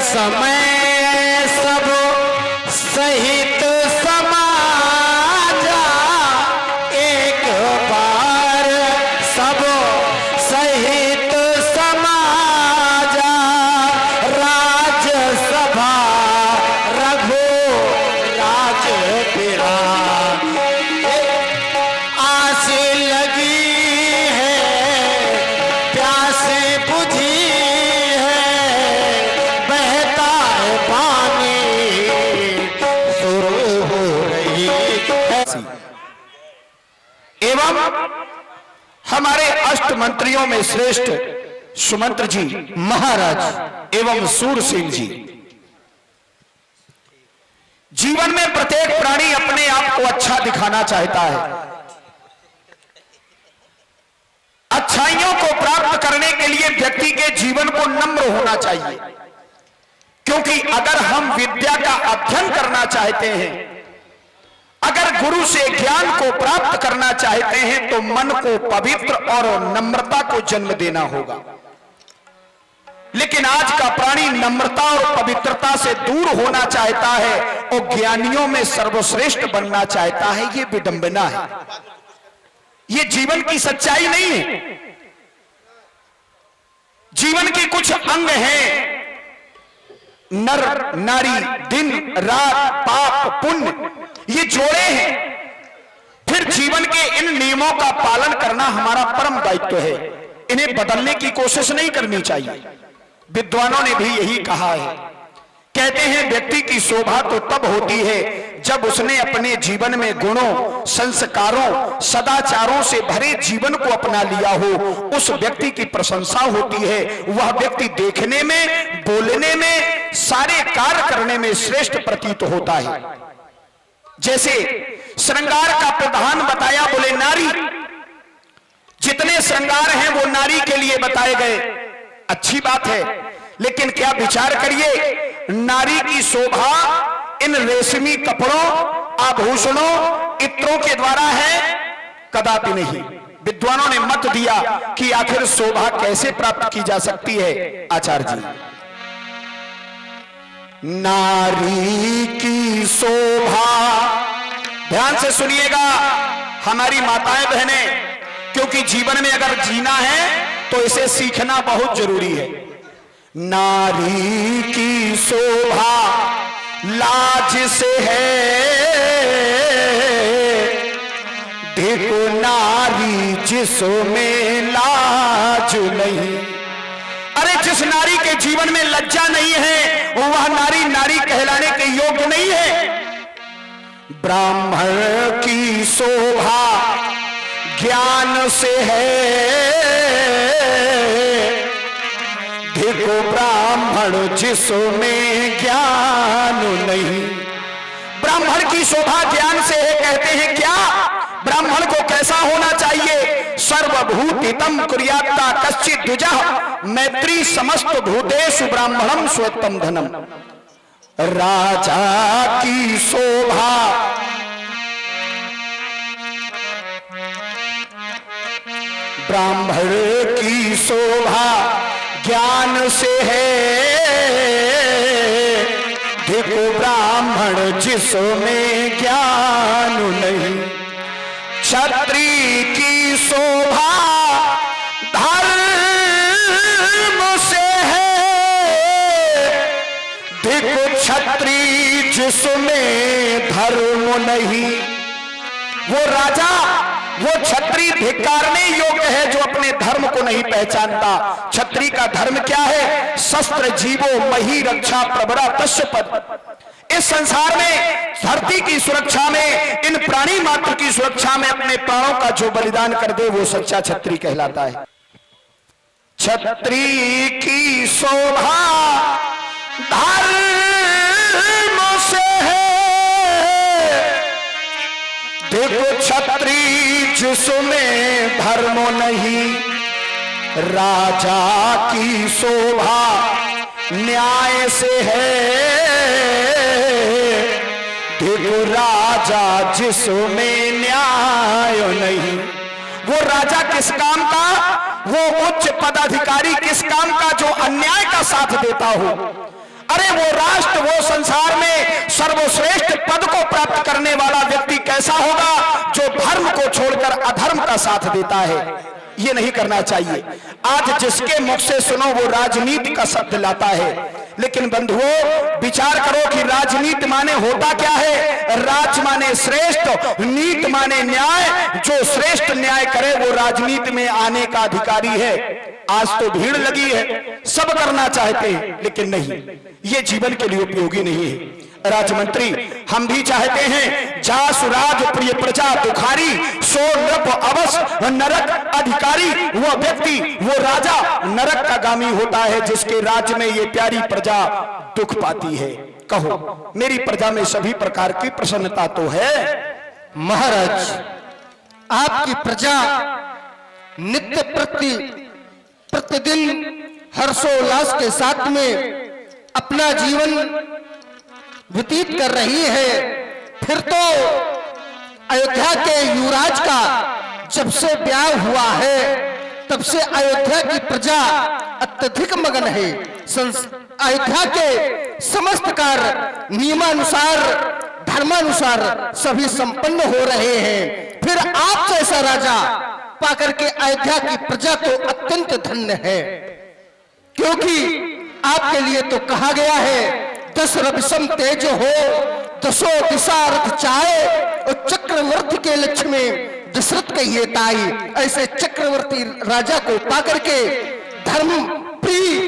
समय सब सहित समाजा, एक बार सब सहित समाजा, राज्यसभा रघु राज बिरा, आस लगी है प्यास बुझी है, बहता है पानी शुरू हो रही है। एवं हमारे अष्ट मंत्रियों में श्रेष्ठ सुमंत्र जी महाराज एवं सूरसेन जी, जीवन में प्रत्येक प्राणी अपने आप को अच्छा दिखाना चाहता है। अच्छाइयों को प्राप्त करने के लिए व्यक्ति के जीवन को नम्र होना चाहिए, क्योंकि अगर हम विद्या का अध्ययन करना चाहते हैं, अगर गुरु से ज्ञान को प्राप्त करना चाहते हैं, तो मन को पवित्र और नम्रता को जन्म देना होगा। लेकिन आज का प्राणी नम्रता और पवित्रता से दूर होना चाहता है और ज्ञानियों में सर्वश्रेष्ठ बनना चाहता है। ये विडंबना है, ये जीवन की सच्चाई नहीं है। जीवन के कुछ अंग हैं, नर नारी, दिन रात, पाप पुण्य, ये जोड़े हैं। फिर जीवन के इन नियमों का पालन करना हमारा परम दायित्व है। इन्हें बदलने की कोशिश नहीं करनी चाहिए। विद्वानों ने भी यही कहा है। कहते हैं व्यक्ति की शोभा तो तब होती है जब उसने अपने जीवन में गुणों, संस्कारों, सदाचारों से भरे जीवन को अपना लिया हो। उस व्यक्ति की प्रशंसा होती है। वह व्यक्ति देखने में, बोलने में, सारे कार्य करने में श्रेष्ठ प्रतीत होता है। जैसे श्रृंगार का प्रधान बताया, बोले नारी। जितने श्रृंगार हैं वो नारी के लिए बताए गए, अच्छी बात है। लेकिन क्या विचार करिए, नारी की शोभा इन रेशमी कपड़ों, आभूषणों, इत्रों के द्वारा है? कदापि नहीं। विद्वानों ने मत दिया कि आखिर शोभा कैसे प्राप्त की जा सकती है। आचार्य जी, नारी की शोभा, ध्यान से सुनिएगा हमारी माताएं बहनें, क्योंकि जीवन में अगर जीना है तो इसे सीखना बहुत जरूरी है। नारी की शोभा लाज से है, देखो नारी जिसमें लाज नहीं। अरे जिस नारी के जीवन में लज्जा नहीं है, वह नारी नारी कहलाने के योग्य नहीं है। ब्राह्मण की शोभा ज्ञान से है, देखो ब्राह्मण जिसमें ज्ञान नहीं। ब्राह्मण की शोभा ज्ञान से है। कहते हैं क्या? ब्राह्मण को कैसा होना चाहिए? सर्वभूतितम कुर्यात्ता कश्चित् द्विजः, मैत्री समस्त भूतेषु ब्राह्मणम स्वोत्तम धनम। राजा की शोभा, ब्राह्मण की शोभा ज्ञान से है, देखो ब्राह्मण जिसमें ज्ञान नहीं। क्षत्रिय की शोभा धर्म से है, देखो क्षत्रिय जिसमें धर्म नहीं। वो राजा, वो क्षत्रिय धिक्कारने योग्य है जो अपने धर्म को नहीं पहचानता। क्षत्रिय का धर्म क्या है? शस्त्र जीवो मही रक्षा प्रबरा तस्य पद। इस संसार में, धरती की सुरक्षा में, इन प्राणी मात्र की सुरक्षा में अपने प्राणों का जो बलिदान कर दे वो सच्चा क्षत्रिय कहलाता है। क्षत्रिय की शोभा धर्म से है, देखो क्षत्रिय जिसमें धर्म नहीं। राजा की शोभा न्याय से है, देखो राजा जिसमें न्याय नहीं। वो राजा किस काम का, वो उच्च पदाधिकारी किस काम का जो अन्याय का साथ देता हो। अरे वो राष्ट्र, वो संसार में सर्वश्रेष्ठ पद को प्राप्त करने वाला व्यक्ति कैसा होगा जो धर्म को छोड़कर अधर्म का साथ देता है। ये नहीं करना चाहिए। आज जिसके मुख से सुनो वो राजनीति का शब्द लाता है, लेकिन बंधुओं विचार करो कि राजनीति माने होता क्या है। राज माने श्रेष्ठ, नीति माने न्याय। जो श्रेष्ठ न्याय करे वो राजनीति में आने का अधिकारी है। आज तो भीड़ लगी है, सब करना चाहते हैं, लेकिन नहीं, ये जीवन के लिए उपयोगी नहीं है। राजमंत्री, हम भी चाहते हैं जासु राज प्रिय प्रजा दुखारी, सो नृप अवस नरक अधिकारी। वो व्यक्ति, वो राजा नरक का गामी होता है जिसके राज्य में ये प्यारी प्रजा दुख पाती है। कहो, मेरी प्रजा में सभी प्रकार की प्रसन्नता तो है। महाराज, आपकी प्रजा नित्य प्रतिदिन हर्षोल्लास के साथ में अपना जीवन व्यतीत कर रही है। फिर तो अयोध्या के युवराज का जब से ब्याह हुआ है तब से अयोध्या की प्रजा अत्यधिक मगन है। अयोध्या के समस्त कार्य नियमानुसार, धर्मानुसार सभी संपन्न हो रहे हैं। फिर आप जैसा राजा पाकर के अयोध्या की प्रजा तो अत्यंत धन्य है, क्योंकि आपके लिए तो कहा गया है दस रविशम तेज हो, दसों दिशा रथ चाहे, और चक्रवर्ती के लक्ष्य में दशरथ कहिए ताई। ऐसे चक्रवर्ती राजा को पाकर के, धर्म प्रिय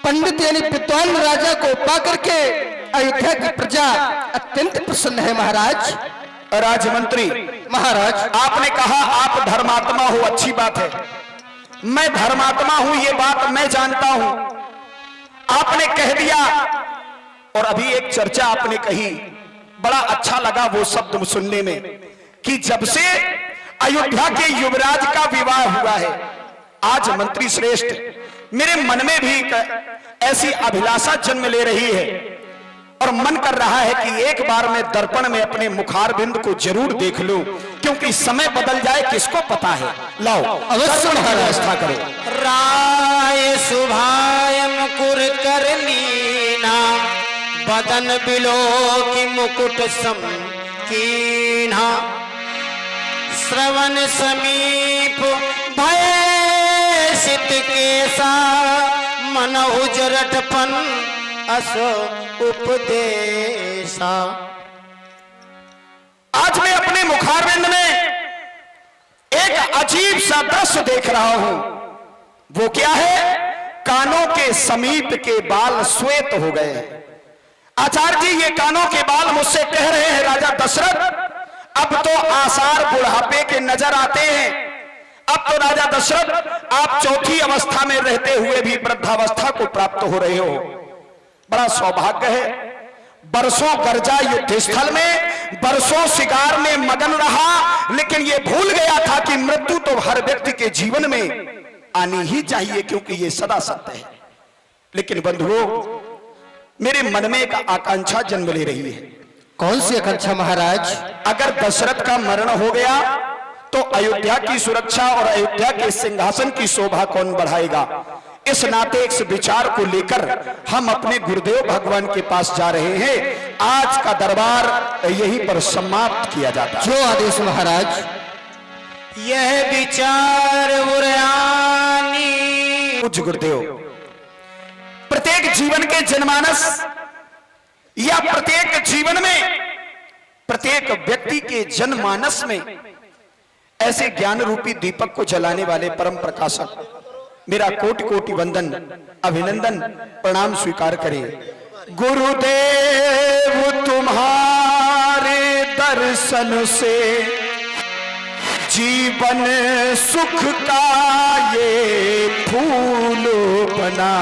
पंडित यानी विद्वान राजा को पाकर के अयोध्या की प्रजा अत्यंत प्रसन्न है। महाराज, राजमंत्री महाराज, आपने कहा आप धर्मात्मा हो, अच्छी बात है। मैं धर्मात्मा हूं, ये बात मैं जानता हूं। आपने कह दिया, और अभी एक चर्चा आपने कही, बड़ा अच्छा लगा वो शब्द सुनने में कि जब से अयोध्या के युवराज का विवाह हुआ है, आज मंत्री श्रेष्ठ, मेरे मन में भी ऐसी अभिलाषा जन्म ले रही है और मन कर रहा है कि एक बार मैं दर्पण में अपने मुखारबिंद को जरूर देख लूं, क्योंकि समय बदल जाए किसको पता है। लाओ, अवश्य व्यवस्था करो। राय शुभाय मुकुर कर लीना, बदन बिलो की मुकुट सम कीन्हा, श्रवण समीप भय सित केसा, मन उजरटपन असो उपदेशा। आज मैं अपने मुखारबिंद में एक अजीब सा दृश्य देख रहा हूं। वो क्या है? कानों के समीप के बाल श्वेत हो गए हैं। आचार्य जी, ये कानों के बाल मुझसे कह रहे हैं राजा दशरथ, अब तो आसार बुढ़ापे के नजर आते हैं। अब तो राजा दशरथ आप चौथी अवस्था में रहते हुए भी वृद्धावस्था को प्राप्त हो रहे हो। बड़ा सौभाग्य है। बरसों गर्जा युद्धस्थल में, बरसों शिकार में मगन रहा, लेकिन ये भूल गया था कि मृत्यु तो हर व्यक्ति के जीवन में आनी ही चाहिए, क्योंकि ये सदा सत्य है। लेकिन बंधुओं, मेरे मन में एक आकांक्षा जन्म ले रही है। कौन सी आकांक्षा महाराज? अगर दशरथ का मरण हो गया तो अयोध्या की सुरक्षा और अयोध्या के सिंहासन की शोभा कौन बढ़ाएगा? इस नाते इस विचार को लेकर हम अपने गुरुदेव भगवान के पास जा रहे हैं। आज का दरबार यहीं पर समाप्त किया जाता है। जो आदेश महाराज। यह विचार उरयानी। पूज्य गुरुदेव, प्रत्येक जीवन के जनमानस या प्रत्येक जीवन में, प्रत्येक व्यक्ति के जनमानस में ऐसे ज्ञान रूपी दीपक को जलाने वाले परम प्रकाशक, मेरा कोटि कोटि वंदन, अभिनंदन, प्रणाम स्वीकार करें। गुरुदेव तुम्हारे दर्शन से जीवन सुख का ये फूल बना।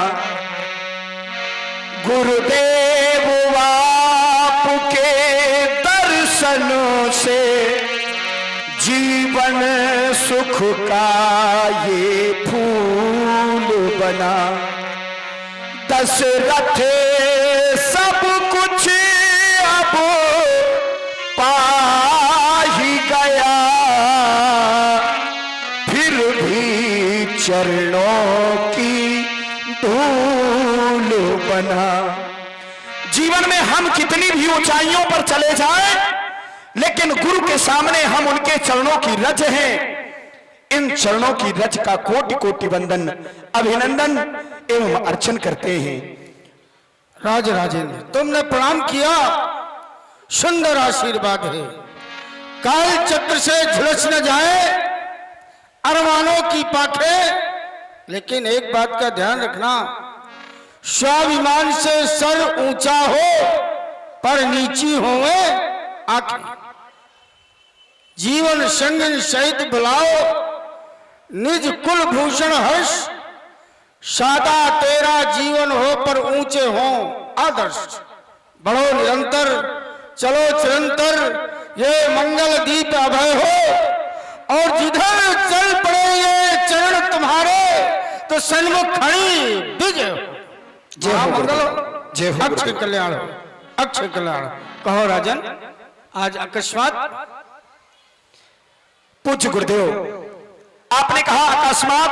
गुरुदेव आपके दर्शन से जीवन सुख का ये फूल बना। दशरथ सब कुछ अब पा ही गया, फिर भी चरणों की धूल बना। जीवन में हम कितनी भी ऊंचाइयों पर चले जाएं, लेकिन गुरु के सामने हम उनके चरणों की रज हैं। इन चरणों की रज का कोटि कोटि वंदन, अभिनंदन एवं अर्चन करते हैं। राज राजेंद्र, तुमने प्रणाम किया, सुंदर आशीर्वाद है। काल चक्र से झुलस न जाए अरमानों की पाखें, लेकिन एक बात का ध्यान रखना, स्वाभिमान से सर ऊंचा हो पर नीची होवे आंखें। जीवन संगन सहित बुलाओ निज कुल भूषण हर्ष, सादा तेरा जीवन हो पर ऊंचे हो आदर्श। बढ़ो निरंतर, चलो चिरंतर, ये मंगल दीप अभय हो। और जिधर चल पड़े ये चरण तुम्हारे, तो सन्मुख खड़ी विजय हो। जय हो मंगल जय हो अक्षय कल्याण हो, अक्षय कल्याण। कहो राजन, आज अकस्मात। पूज्य गुरुदेव, आपने कहा अकस्मात।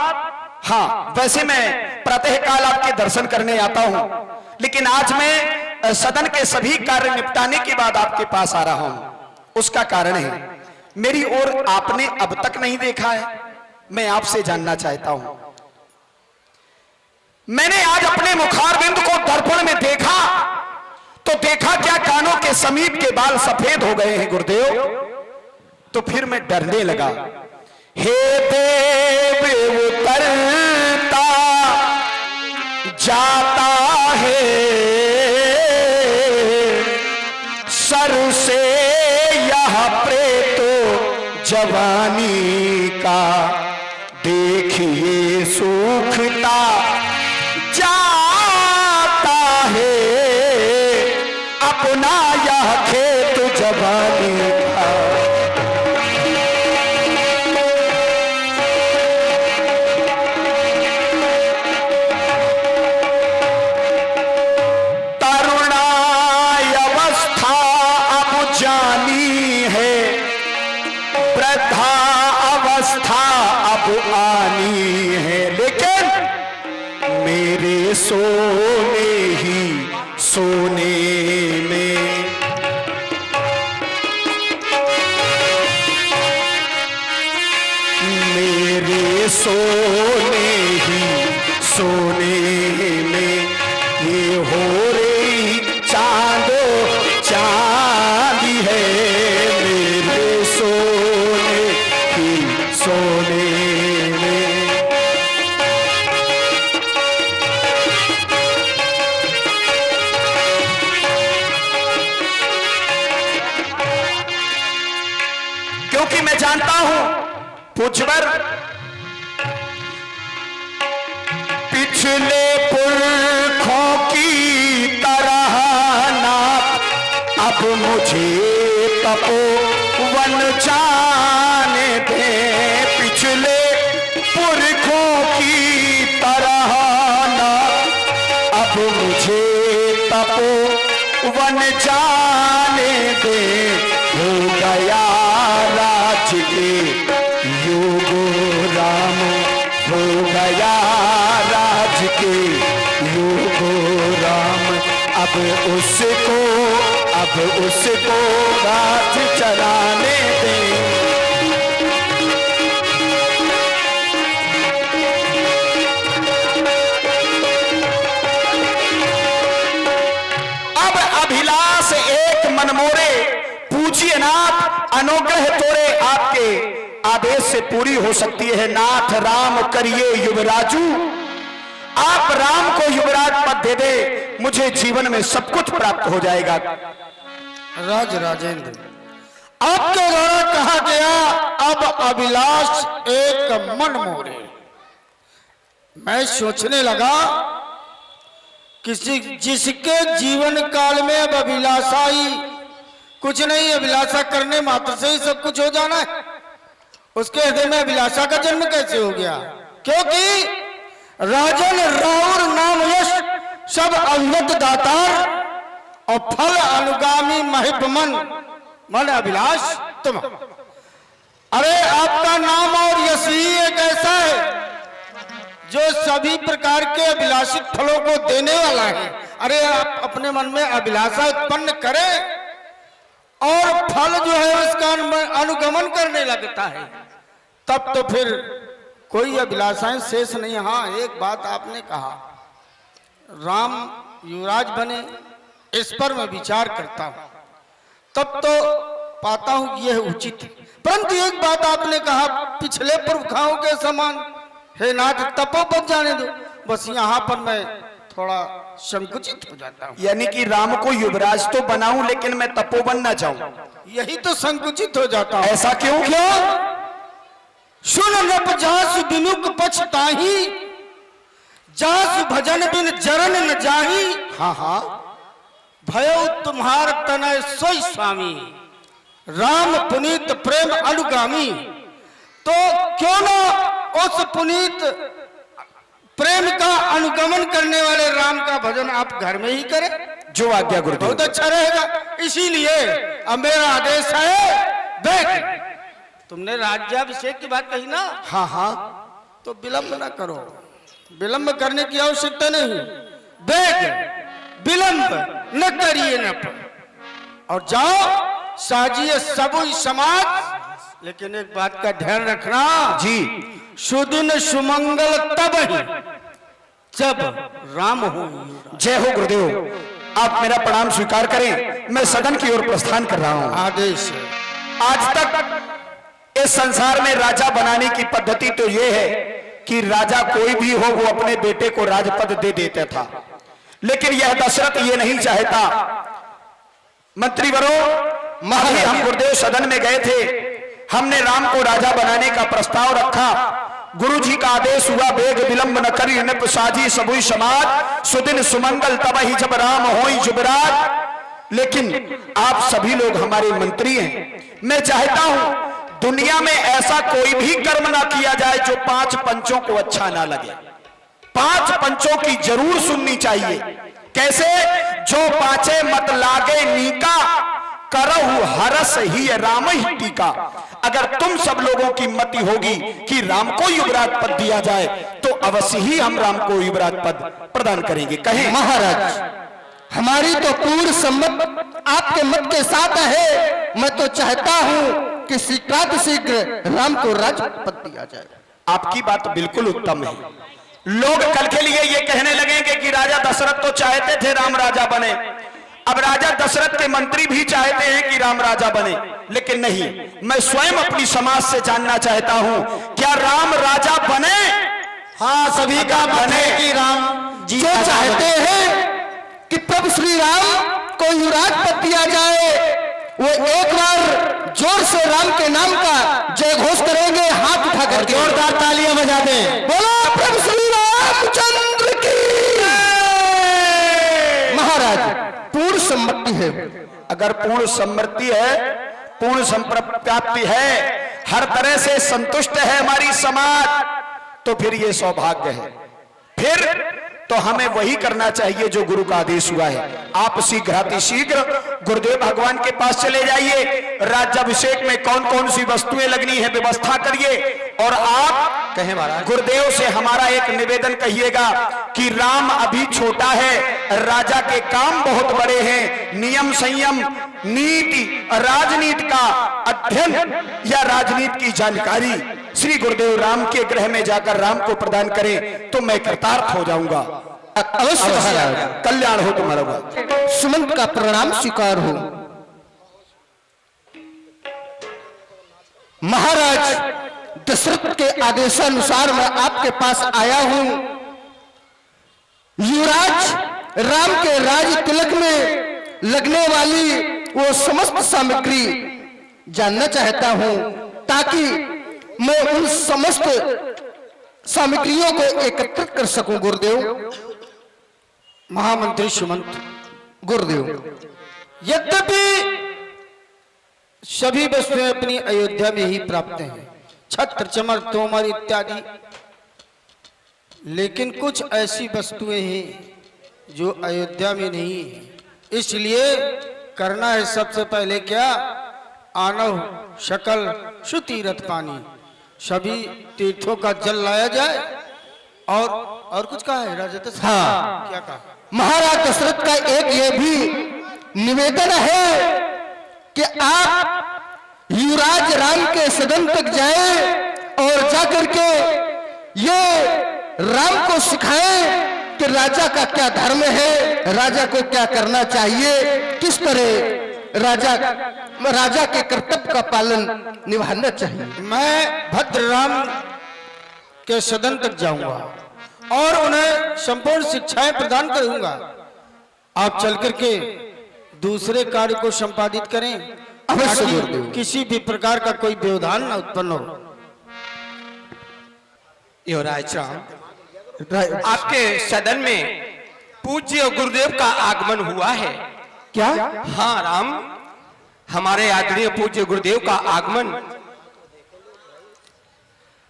हाँ, वैसे मैं प्रातः काल आपके दर्शन करने आता हूं, लेकिन आज मैं सदन के सभी कार्य निपटाने के बाद आपके पास आ रहा हूं। उसका कारण है, मेरी ओर आपने अब तक नहीं देखा है, मैं आपसे जानना चाहता हूं। मैंने आज अपने मुखारबिंद को दर्पण में देखा, तो देखा क्या कानों के समीप के बाल सफेद हो गए हैं गुरुदेव। तो फिर मैं डरने लगा। हे देव उतरता जाता है सर से यह प्रेतो जवानी का, देखिए सूखता जाता है अपना यह खेत जवानी का। आनी है, लेकिन मेरे सोने ही सोने में मेरे सोने ही सोने में ये हो रही चांदो चांदी है। मेरे सोने ही सोने जानता हूं पूछवर पिछले पुरखों की तरह ना अब मुझे तपोवन जाने दे। पिछले पुरखों की तरह ना अब मुझे तपोवन जाने दे। हो गया राज के योगो राम, हो गया राज के योगो राम। अब उसको राज चलाने दे। अब अभिलाष एक मनमोरे, पूजिए नाथ अनुग्रह तोरे आपके आदेश से पूरी हो सकती है। नाथ राम करिए युवराजू, आप राम को युवराज पद दे दे, मुझे जीवन में सब कुछ प्राप्त हो जाएगा। राज राजेंद्र, आपके द्वारा कहा गया अब अभिलाष एक मन मोरे। मैं सोचने लगा किसी जिसके जीवन काल में अब अभिलाषा ही कुछ नहीं, अभिलाषा करने मात्र से ही सब कुछ हो जाना है, उसके हृदय में अभिलाषा का जन्म कैसे हो गया? क्योंकि राजन राउर नाम यश सब अभिमत दातार और फल अनुगामी महिप मन अभिलाष तुम। अरे आपका नाम और यश ही एक ऐसा है जो सभी प्रकार के अभिलाषित फलों को देने वाला है। अरे आप अपने मन में अभिलाषा उत्पन्न करें और फल जो है उसका अनुगमन करने लगता है, तब तो फिर कोई अभिलाषाएं शेष नहीं। हाँ, एक बात आपने कहा, राम युवराज बने, इस पर मैं विचार करता हूं, तब तो पाता हूं कि यह उचित है। परंतु एक बात आपने कहा, पिछले पुरखाओं के समान हे नाथ तपोवन जाने दो, बस यहाँ पर मैं थोड़ा संकुचित हो जाता हूँ। यानी कि राम को युवराज तो बनाऊं लेकिन मैं तपोवन ना चाहूं, यही तो संकुचित हो जाता हूँ। ऐसा क्यों? सुन नप जासु बिनुक पछताही, जासु भजन बिन जरन न जाही। हाँ हाँ, भयो तुम्हार तनय सोई स्वामी, राम पुनीत प्रेम अनुगामी। तो क्यों ना उस पुनीत प्रेम का अनुगमन करने वाले राम का भजन आप घर में ही करें, जो आज्ञा गुरुदेव। बहुत अच्छा रहेगा। इसीलिए अब मेरा आदेश है, देख तुमने राज्याभिषेक की बात कही ना, हाँ हाँ, तो विलंब ना करो, विलंब करने की आवश्यकता नहीं। देख विलंब न करिए न और जाओ साजिए सबुई समाज। लेकिन एक बात का ध्यान रखना जी, सुदिन सुमंगल तब ही जब राम हो। जय हो गुरुदेव। आप मेरा प्रणाम स्वीकार करें, मैं सदन की ओर प्रस्थान कर रहा हूं। आदेश है। आज तक इस संसार में राजा बनाने की पद्धति तो यह है कि राजा कोई भी हो वो अपने बेटे को राजपद दे देता था, लेकिन यह दशरथ ये नहीं चाहता। मंत्रीवरों, अभी हम गुरुदेव सदन में गए थे, हमने राम को राजा बनाने का प्रस्ताव रखा। गुरुजी का आदेश हुआ, बेग विलंब न करी नृप साजी सबुई समाज, सुदिन सुमंगल तब ही जब राम होई जुबराज। लेकिन आप सभी लोग हमारे मंत्री हैं, मैं चाहता हूं दुनिया में ऐसा कोई भी कर्म ना किया जाए जो 5 पंचों को अच्छा ना लगे। 5 पंचों की जरूर सुननी चाहिए। कैसे? जो पांचे मत लागे नीका, करहु हरस ही राम ही टीका। अगर तुम सब लोगों की मति होगी कि राम को युवराज पद दिया जाए तो अवश्य ही हम राम को युवराज पद प्रदान करेंगे। कहें महाराज, हमारी तो पूर्ण सम्मत आपके मत के साथ है। मैं तो चाहता हूं कि शीघ्र राम को राजपद दिया जाए। आपकी बात बिल्कुल उत्तम है। लोग कल के लिए ये कहने लगेंगे कि राजा दशरथ तो चाहते थे राम राजा बने, अब राजा दशरथ के मंत्री भी चाहते हैं कि राम राजा बने, लेकिन नहीं, मैं स्वयं अपनी समाज से जानना चाहता हूं, क्या राम राजा बने? हाँ, सभी का बने कि राम जी जो चाहते हैं कि प्रभु श्री राम को युवराज पद दिया जाए, वो एक बार जोर से राम के नाम का जय घोष करेंगे, हाथ उठा करके जोरदार तालियां बजा दें। बोलो प्रभु श्री रामचंद्र की। महाराज, पूर्ण सम्मति है। अगर पूर्ण सम्मति है, पूर्ण संप्राप्ति है, हर तरह से संतुष्ट है हमारी समाज, तो फिर ये सौभाग्य है। फिर तो हमें वही करना चाहिए जो गुरु का आदेश हुआ है। आप शीघ्र गुरुदेव भगवान के पास चले जाइए, राज्याभिषेक में कौन कौन सी वस्तुएं लगनी है व्यवस्था करिए, और आप कहें महाराज, गुरुदेव से हमारा एक निवेदन कहिएगा कि राम अभी छोटा है, राजा के काम बहुत बड़े हैं, नियम संयम नीति राजनीति का अध्ययन या राजनीति की जानकारी श्री गुरुदेव राम के गृह में जाकर राम को प्रदान करें तो मैं कृतार्थ हो जाऊंगा। अवश्य महाराज, कल्याण हो तुम्हारा। बात सुमंत का प्रणाम स्वीकार हो। महाराज, दशरथ के आदेशानुसार मैं आपके पास आया हूं। युवराज राम के राज तिलक में लगने वाली वो समस्त सामग्री जानना चाहता हूं, ताकि मैं उन समस्त सामग्रियों को एकत्रित कर सकूं। गुरुदेव, महामंत्री सुमंत, गुरुदेव, यद्यपि सभी वस्तुएं अपनी अयोध्या में ही प्राप्त हैं, छत्र चमर तोमर इत्यादि, लेकिन कुछ ऐसी वस्तुएं हैं जो अयोध्या में नहीं है। इसलिए करना है सबसे पहले क्या, आनव शकल सुतीरथ पानी, सभी तीर्थों का जल लाया जाए। और कुछ कहा है राजा दशरथ? हाँ। क्या कहा? महाराज दशरथ का एक ये भी निवेदन है कि आप युवराज राम के सदन तक जाएं और जाकर के ये राम को सिखाएं कि राजा का क्या धर्म है, राजा को क्या करना चाहिए, किस तरह राजा के कर्तव्य का पालन निभाना चाहिए। मैं भद्रराम के सदन तक जाऊंगा और उन्हें संपूर्ण शिक्षाएं प्रदान करूंगा। आप चल करके दूसरे कार्य को संपादित करें, अवश्य ताकि गुरुदेव। किसी भी प्रकार का कोई व्यवधान न उत्पन्न हो। युवराज राम, आपके सदन में पूज्य गुरुदेव का आगमन हुआ है। क्या? हाँ राम, हमारे आदरणीय पूज्य गुरुदेव का आगमन।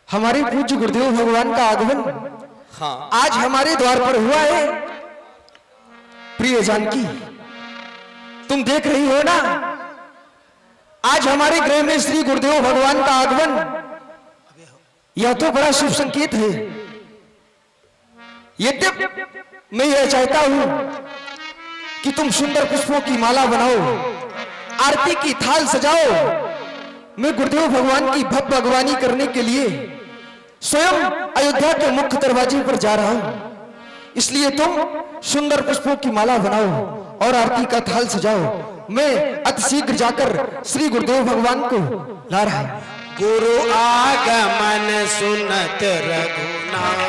हमारे पूज्य गुरुदेव भगवान का आगमन हाँ, आज हमारे द्वार पर हुआ है। प्रिय जानकी, तुम देख रही हो ना, आज हमारे गृह में श्री गुरुदेव भगवान का आगमन, यह तो बड़ा शुभ संकेत है। यद्यपि मैं यह चाहता हूं कि तुम सुंदर पुष्पों की माला बनाओ, आरती की थाल सजाओ। मैं गुरुदेव भगवान की भव्य अगवानी करने के लिए स्वयं अयोध्या के मुख्य दरवाजे पर जा रहा हूं, इसलिए तुम सुंदर पुष्पों की माला बनाओ और आरती का थाल सजाओ। मैं अति शीघ्र जाकर श्री गुरुदेव भगवान को ला रहा हूं। गुरु आगमन सुनत रघुनाथ,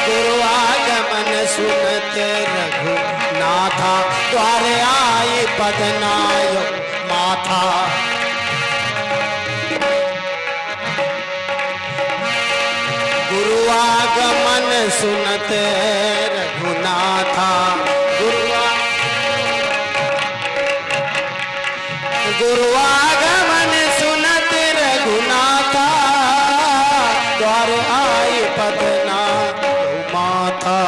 गुरु आगमन सुनत रघुनाथा, द्वारे आई पदनाय माथा। गुरु आगमन सुनत रघुनाथा, गुरु आगमन सुनत रघुनाथा, द्वार आए पदना माथा।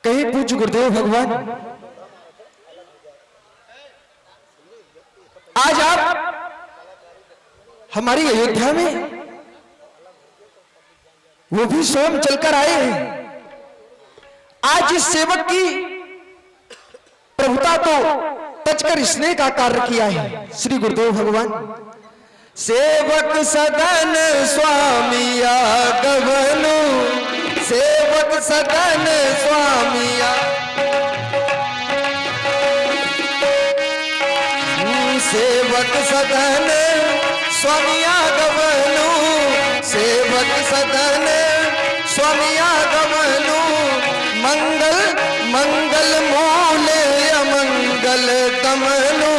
कहीं पूज्य गुरुदेव भगवान, आज आप हमारी अयोध्या में, वो भी स्वयं चलकर आए हैं। आज इस सेवक की प्रभुता को तजकर स्नेह का कार्य किया है श्री गुरुदेव भगवान। सेवक सदन स्वामिया गवनु, सेवक सदन स्वामिया, सेवक सदन स्वामिया गवनु, सेवक सदन स्वामिया गवनु। मंगल मंगल मूले अमंगल दमनु,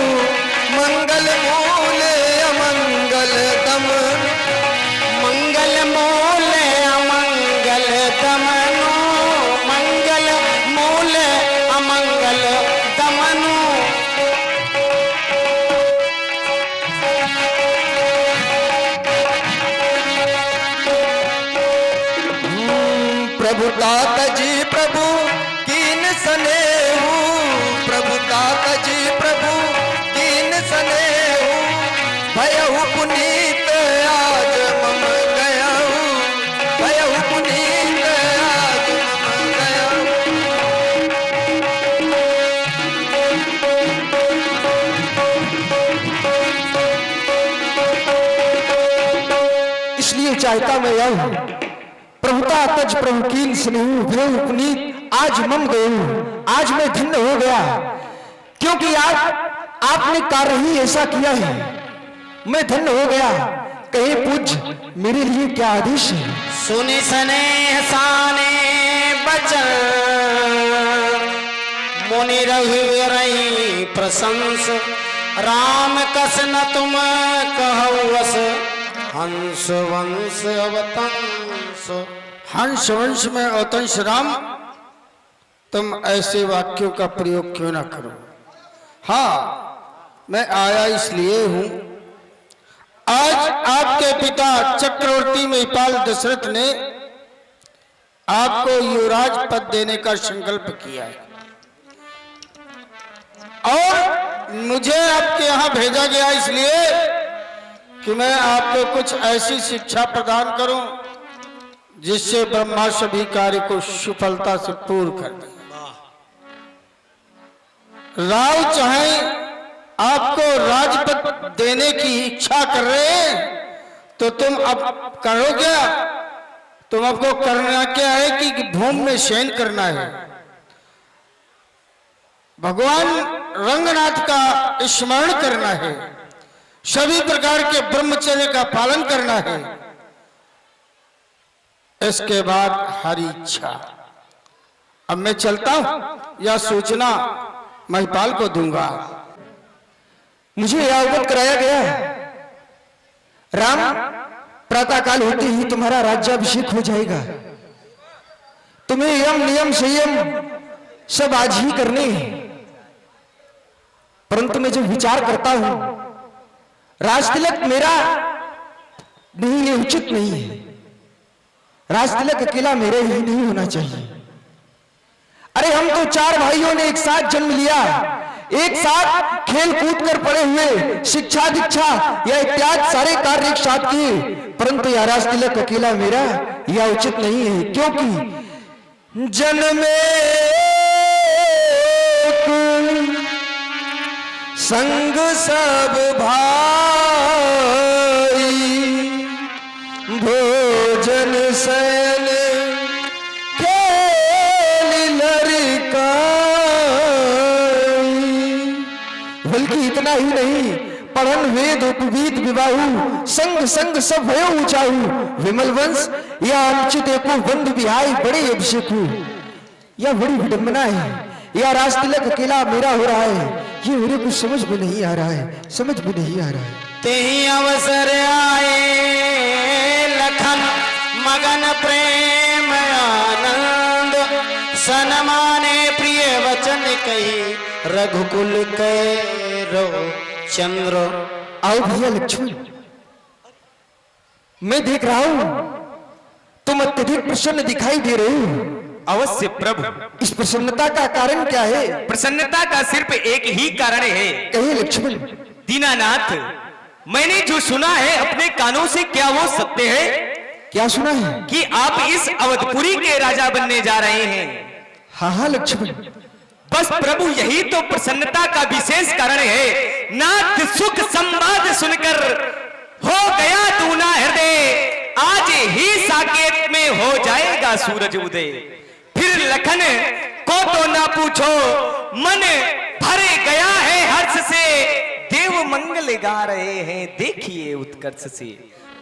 मंगल मूले अमंगल दमनु, मंगल मूले अमंगल दमनु, मंगल मूले अमंगल दमनु। प्रभुता तजी प्रभु कीन सनेहु, प्रभुता तजी प्रभु कीन सनेहु। भयहु पुनीत आज मम गयहु, भयहु पुनीत आज मम गयहु। इसलिए चाहता मैं यह हूं, प्रभुता तज प्रभु कीन स्नेहु, भय पुनीत आज मम गयहु। आज मैं धन्य हो गया, क्योंकि आज आपने कार्य ही ऐसा किया है, मैं धन्य हो गया। कहे पूज्य मेरे लिए क्या आदेश है? सुनि स्नेह साने बचन, मुनि रघुवीरहि प्रशंस। राम कस न तुम कहु वस, हंस वंश अवतंस। हंस वंश में अवतंस राम, तुम ऐसे वाक्यों का प्रयोग क्यों ना करो। हाँ, मैं आया इसलिए हूं, आज आपके पिता चक्रवर्ती महिपाल दशरथ ने आपको युवराज पद देने का संकल्प किया है और मुझे आपके यहां भेजा गया इसलिए कि मैं आपको कुछ ऐसी शिक्षा प्रदान करूं जिससे ब्रह्मा सभी कार्य को सफलता से पूर्ण कर दे। राव चाहे आपको राजपद देने की इच्छा कर रहे हैं तो तुम अब करो क्या? तुम आपको करना क्या है कि भूमि में शयन करना है, भगवान रंगनाथ का स्मरण करना है, सभी प्रकार के ब्रह्मचर्य का पालन करना है। इसके बाद हरी इच्छा। अब मैं चलता हूं, यह सूचना महिपाल को दूंगा। मुझे यह अवगत कराया गया है राम, प्रातःकाल होते ही तुम्हारा राज्याभिषेक हो जाएगा। तुम्हें यम नियम संयम सब आज ही करने हैं। परंतु मैं जब विचार करता हूं, राजतिलक मेरा नहीं, ये उचित नहीं है। राजतिलक अकेला मेरे ही नहीं होना चाहिए। अरे हम तो 4 भाइयों ने एक साथ जन्म लिया, एक साथ खेल कूद कर पड़े हुए, शिक्षा दीक्षा या इत्यादि सारे कार्य एक साथ किए, परंतु यह राजतिलक अकेला मेरा यह उचित नहीं है। क्योंकि जन्मे संग सब भाई, भोजन शयन खेल लड़काई। बल्कि इतना ही नहीं, पढ़न वेद उपवीत विवाहु, संग संग सब भयो ऊंचाऊ। विमल वंश या अनुचित एको बंधु बिहाई, बड़े अभिषेक हो। यह बड़ी विडंबना है। यह राजतिलक अकेला मेरा हो रहा है, ये मेरे कुछ समझ में नहीं आ रहा है, समझ में नहीं आ रहा है। तेहि अवसर आए लखन मगन प्रेम आनंद, सनमाने प्रिय वचन कही रघुकुल कैरो चंद्र। आओ भैया लक्ष्मण, मैं देख रहा हूं तुम अत्यधिक प्रसन्न दिखाई दे रहे हो। अवश्य प्रभु। इस प्रसन्नता का कारण क्या है? प्रसन्नता का सिर्फ एक ही कारण है। कहे लक्ष्मण। दीनानाथ, मैंने जो सुना है अपने कानों से, क्या वो सत्य है? क्या सुना है? कि आप इस अवधपुरी के राजा बनने जा रहे हैं। हाँ हाँ लक्ष्मण। बस प्रभु, यही तो प्रसन्नता का विशेष कारण है। नाथ सुख संवाद सुनकर हो गया दूना हृदय, आज ही साकेत में हो जाएगा सूरज उदय। फिर लखन को तो ना पूछो, मन भर गया है हर्ष से, देव मंगल गा रहे हैं देखिए उत्कर्ष से।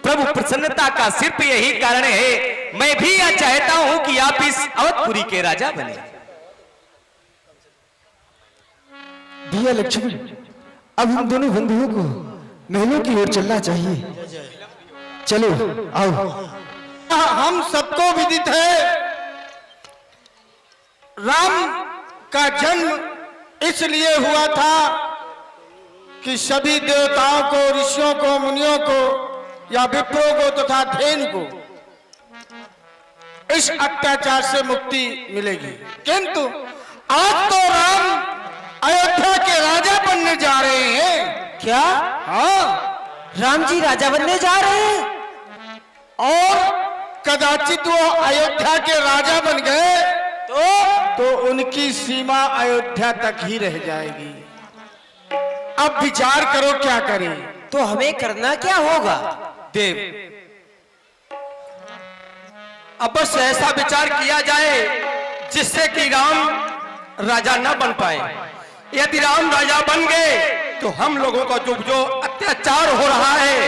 प्रभु, प्रसन्नता का सिर्फ यही कारण है। मैं भी यह चाहता हूं कि आप इस अवधपुरी के राजा बने। भैया लक्ष्मण, अब हम दोनों बंधुओं को महलों की ओर चलना चाहिए। चलो आओ। हम सबको विदित है राम का जन्म इसलिए हुआ था कि सभी देवताओं को, ऋषियों को, मुनियों को या विप्रों को तथा धेनु को इस अत्याचार से मुक्ति मिलेगी। किंतु आज तो राम अयोध्या के राजा बनने जा रहे हैं। क्या? हाँ, राम जी राजा बनने जा रहे हैं? और कदाचित वो अयोध्या के राजा बन गए तो उनकी सीमा अयोध्या तक ही रह जाएगी। अब विचार करो क्या करें। तो हमें करना क्या होगा? देव, अब बस ऐसा विचार किया जाए जिससे कि राम राजा न बन पाए। यदि राम राजा बन गए तो हम लोगों का जो अत्याचार हो रहा है,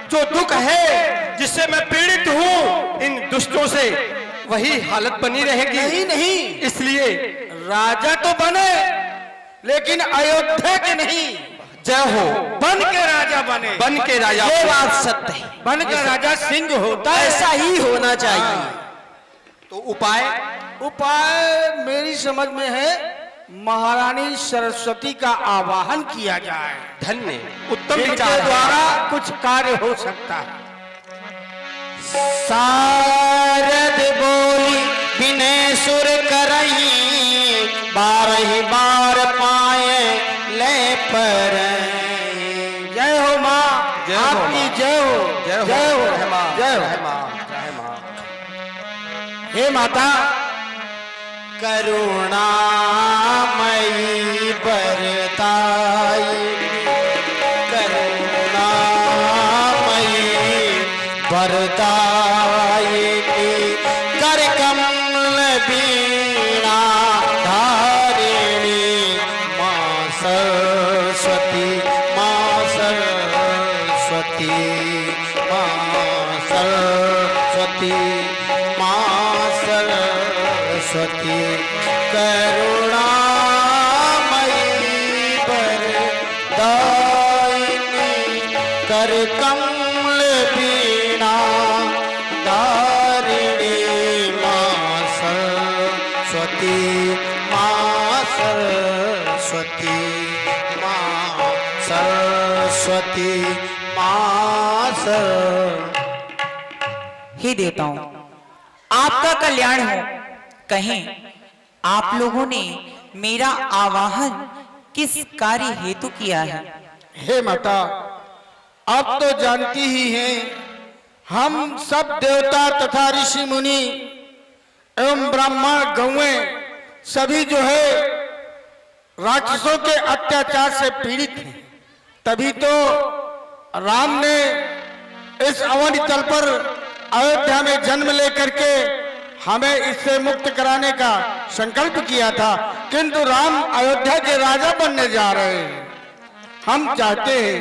जो दुख है, जिससे मैं पीड़ित हूं इन दुष्टों से, वही हालत बनी रहेगी। नहीं नहीं, इसलिए राजा तो बने लेकिन अयोध्या के नहीं। जय हो। बन के राजा बने। बन के राजा। ये बात सत्य है। बन के राजा सिंह होता है। ऐसा ही होना चाहिए। तो उपाय? उपाय मेरी समझ में है, महारानी सरस्वती का आवाहन किया जाए। धन्य, उत्तम जिनके विचार द्वारा कुछ कार्य हो सकता है। शारद बोली विनय सुर करही, 12 बार पाए ले पर। जय हो माँ, जय हो आपकी हे माता, करुणामयी बरदाई, करुणामयी बरदायिनी, कर कमल बीणा धारिणी, माँ सरस्वती, माँ सरस्वती, माँ सरस्वती, माँ सरस्वती, करुणामयी बरदायिनी, कर कमल बीणा धारिणी, माँ सरस्वती, माँ सरस्वती, माँ सरस्वती, माँ सरस्वती। हे देवताओं, आपका कल्याण हो। कहें आप लोगों ने मेरा आवाहन किस कार्य हेतु किया है? हे माता, आप तो जानती ही हैं, हम सब देवता तथा ऋषि मुनि एवं ब्राह्मण गौएं सभी जो है राक्षसों के अत्याचार से पीड़ित हैं। तभी तो राम ने इस अवध तल पर अयोध्या में जन्म लेकर के हमें इससे मुक्त कराने का संकल्प किया था, किंतु राम अयोध्या के राजा बनने जा रहे हैं। हम चाहते हैं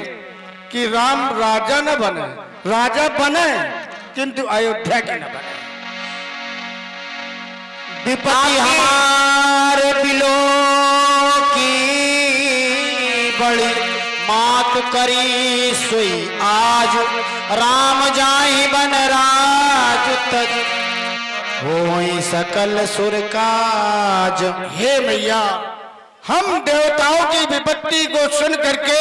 कि राम राजा न बने, राजा बने किंतु अयोध्या के न बने। विपत्ति हमार बिलो की बड़ी मात करी सुई आज, राम जाहि बन राज तज, होई सकल सुर काज। हे मैया, हम देवताओं की विपत्ति को सुन करके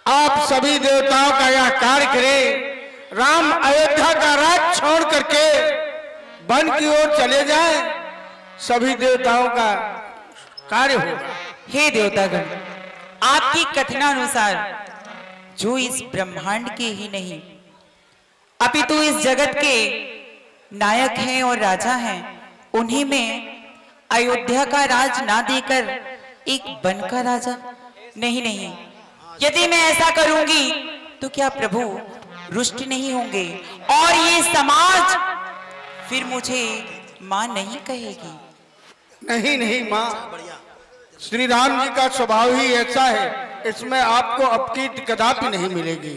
आप सभी देवताओं का यह कार्य करें। राम अयोध्या का राज छोड़ करके वन की ओर चले जाएं, सभी देवताओं का कार्य होगा। हे देवतागण, आपकी कथनानुसार जो इस ब्रह्मांड के ही नहीं अपितु इस जगत के नायक हैं और राजा हैं, उन्हीं में अयोध्या का राज ना देकर एक वन का राजा? नहीं नहीं, यदि मैं ऐसा करूंगी तो क्या प्रभु रुष्ट नहीं होंगे और ये समाज फिर मुझे मां नहीं कहेगी? नहीं नहीं माँ, श्री राम जी का स्वभाव ही ऐसा है, इसमें आपको अपकीर्ति कदापि नहीं मिलेगी।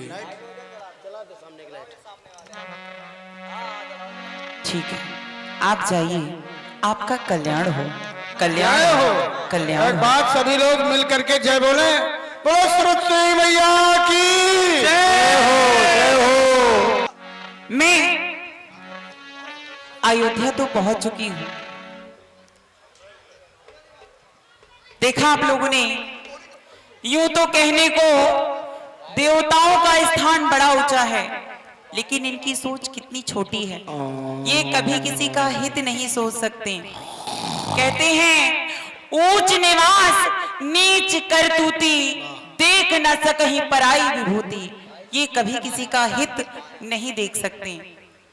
ठीक है, आप जाइए, आपका कल्याण हो। कल्याण जय हो। कल्याण एक हो। बात सभी लोग मिल करके जय बोले, बोलो सरस्वती मैया की जय हो, जय हो। मैं अयोध्या तो पहुंच चुकी हूं। देखा आप लोगों ने, यूं तो कहने को देवताओं का स्थान बड़ा ऊंचा है, लेकिन इनकी सोच कितनी छोटी है। ये कभी किसी का हित नहीं सोच सकते। कहते हैं ऊंच निवास नीच करतूती, देख न सकहीं पराई विभूति। ये कभी किसी का हित नहीं देख सकते,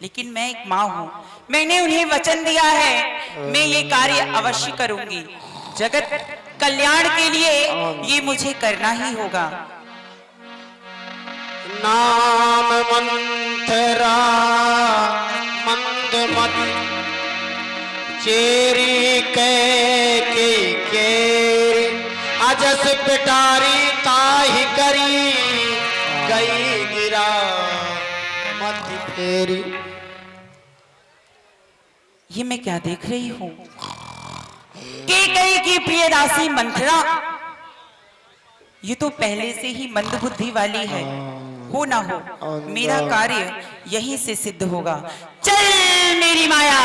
लेकिन मैं एक माँ हूं, मैंने उन्हें वचन दिया है, मैं ये कार्य अवश्य करूंगी। जगत कल्याण के लिए ये मुझे करना ही होगा। नाम मंथरा मंद मत, चेरी के केरी, अजस पिटारी ताहि करी, गई गिरा मत फेरी। ये मैं क्या देख रही हूँ? केकई की प्रिय दासी मंथरा, ये तो पहले से ही मंद बुद्धि वाली है। हो ना हो, मेरा कार्य यहीं से सिद्ध होगा। चल मेरी माया,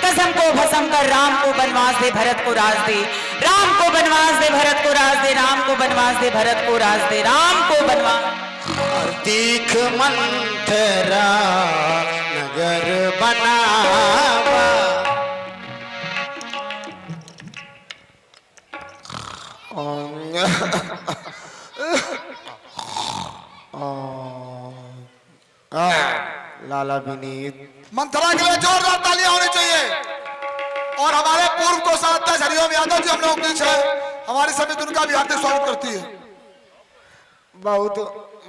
कसम को भस्म कर, राम को बनवास दे, भरत को राज दे। राम को बनवास दे, भरत को राज दे। राम को बनवास दे, भरत को राज दे। राम को बनवास। दीख मंथरा नगर बनावा, लाला विनीत मंथरा के लिए जोरदार तालियां होनी चाहिए। और हमारे पूर्व कोषाध्यक्ष हरिओम यादव जी हम लोग बीच है, हमारी समिति उनका भी हार्दिक स्वागत करती है। बहुत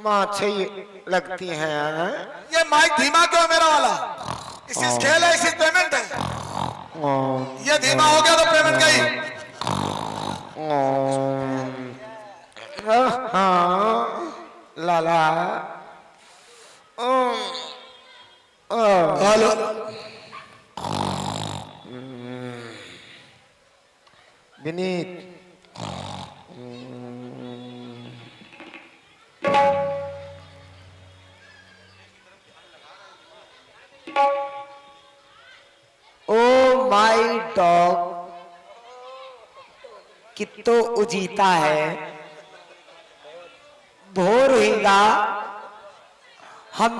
माँ अच्छी लगती हैं। ये माइक धीमा क्यों है मेरा वाला? इसी स्केल है, इसी पेमेंट है। ये धीमा हो गया तो पेमेंट गई। हाँ लाला hello Vineet, oh my dog कितो उजीता है, भोर हुईगा हम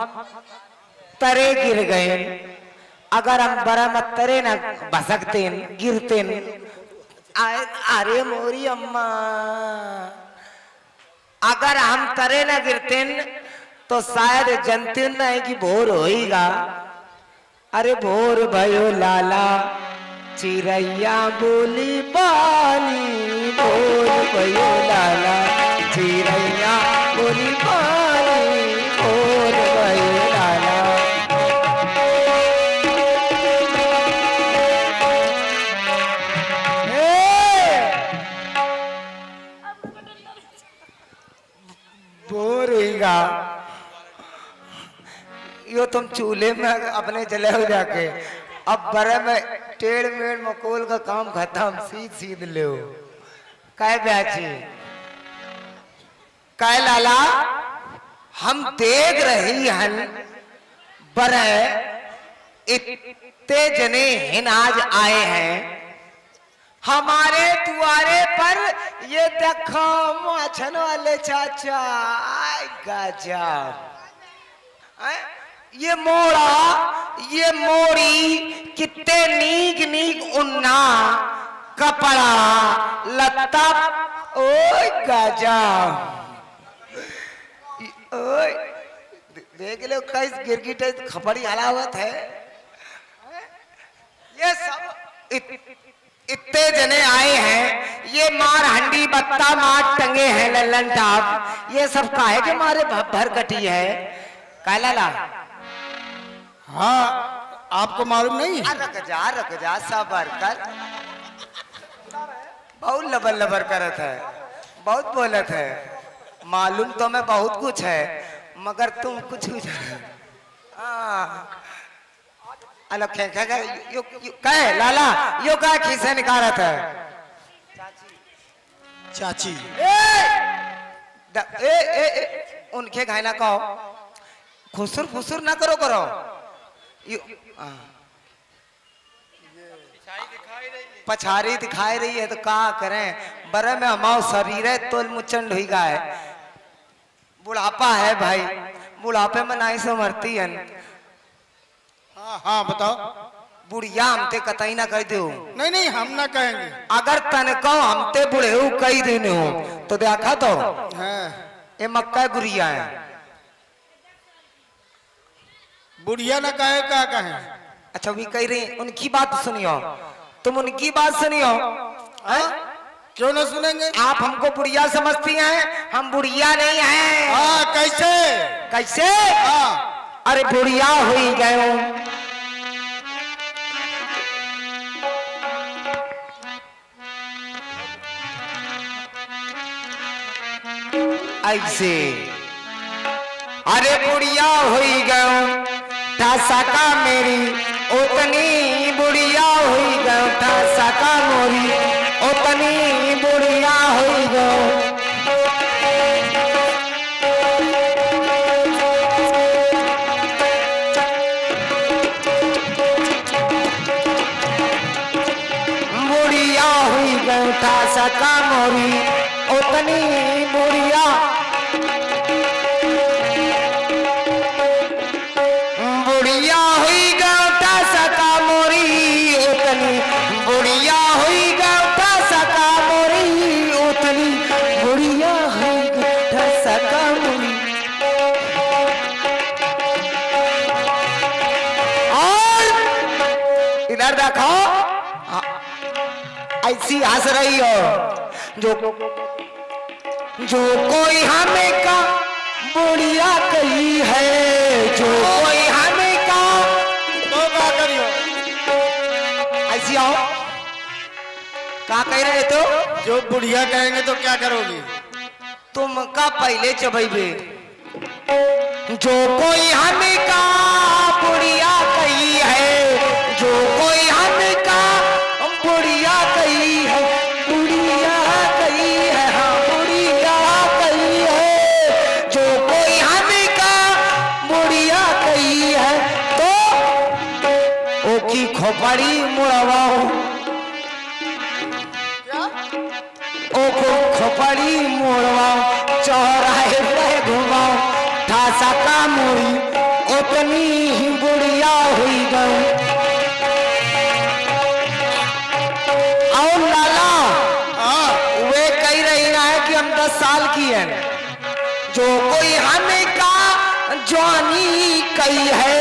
तरे गिर गए। अगर हम बरम तरे न भसकते गिरते। अरे मोरी अम्मा, अगर हम तरे न गिरते तो शायद जनते नहीं कि भोर होईगा। अरे भोर भयो लाला चिड़ैया बोली बाली, भोर भयो लाला चिड़ैया बोली बाली, भोर भयो लाला। भोर हुईगा यो तुम चूल्हे में अपने जले हो जाके, अब बरे में टेढ़ मेढ़ मकोल का काम खत्म, सीध सीध ले कह ब्याची कह लाला। हम देख रही हन बरे इतने जने हिन आज आए हैं हमारे द्वारे पर। ये देखो माछन वाले चाचा, आय गजब। ये मोड़ा ये मोड़ी कितने नीक नीक उन्ना कपड़ा लत्ता, ओए गजब। ओए देख लो कैस गिरगिट खपड़ी हलावत है। ये सब इतने जने आए हैं, ये मार हंडी बत्ता मार टंगे हैं लल्लन टाप, ये सब काहे के मारे भर कटी है काला। हाँ आपको मालूम नहीं? रख जा सबर कर। बहुत लबर लबर करत है, बहुत बोलत है। मालूम तो मैं बहुत कुछ है मगर तुम कुछ अलग कहे लाला यो का खीसे निकारत है चाची। उनके घायना कहो खुसुर फुसुर ना करो करो। पछारी दिखाई रही है तो का करें, बरे में हमारा शरीर है तोल मुचंड हुई है। बुढ़ापा है भाई, बुढ़ापे में नहीं से मरती है। हाँ हाँ बताओ। बुढ़िया हमते कतई ना कह दो। नहीं नहीं हम ना कहेंगे। अगर तनको हमते बुढ़े हो कही देने हो तो देखा तो हाँ ये मक्का गुड़िया है। बुढ़िया ना कहे क्या कहे। अच्छा भी कह रही उनकी बात सुनियो, तुम उनकी बात सुनियो। क्यों ना सुनेंगे? आप हमको बुढ़िया समझती हैं, हम बुढ़िया नहीं हैं। हाँ कैसे? कैसे? हाँ अरे बुढ़िया हुई गए ऐसे। अरे बुढ़िया हुई गयो सका मेरी उतनी बुढ़िया हुई गयो सका मोरी उतनी बुढ़िया हुई गयो। बुढ़िया हुई गयो सका मोरी उतनी बुढ़िया बुढ़िया हुई गौटा सका मोरी उतनी बुढ़िया हुई गौटा सका मोरी उतनी बुढ़िया हुई गौटा सका मोरी। इधर देखो, ऐसी हंस रही हो जो कोई हमें का बुढ़िया कही है, जो कोई हमें का तो क्या करियो? ऐसी आओ, क्या कह रहे तो? जो बुढ़िया कहेंगे तो क्या करोगी? तुम का पहले चबेबे, जो कोई हमें का बुढ़िया कही है, जो कोई हमें का बुढ़िया कही है, बुढ़िया कही है, हाँ बुढ़िया कही है, जो कोई हमें का बुढ़िया कही है, तो ओकी खोपड़ी मुड़वाओ, ओको खोपड़ी मोड़वाओ, चौराहे पे घुमाओ, ठासा का मुड़ी उतनी ही बुढ़िया हुई गई। और लाला वे कह रही है कि हम 10 साल की है, जो कोई हमें का जवानी कही है,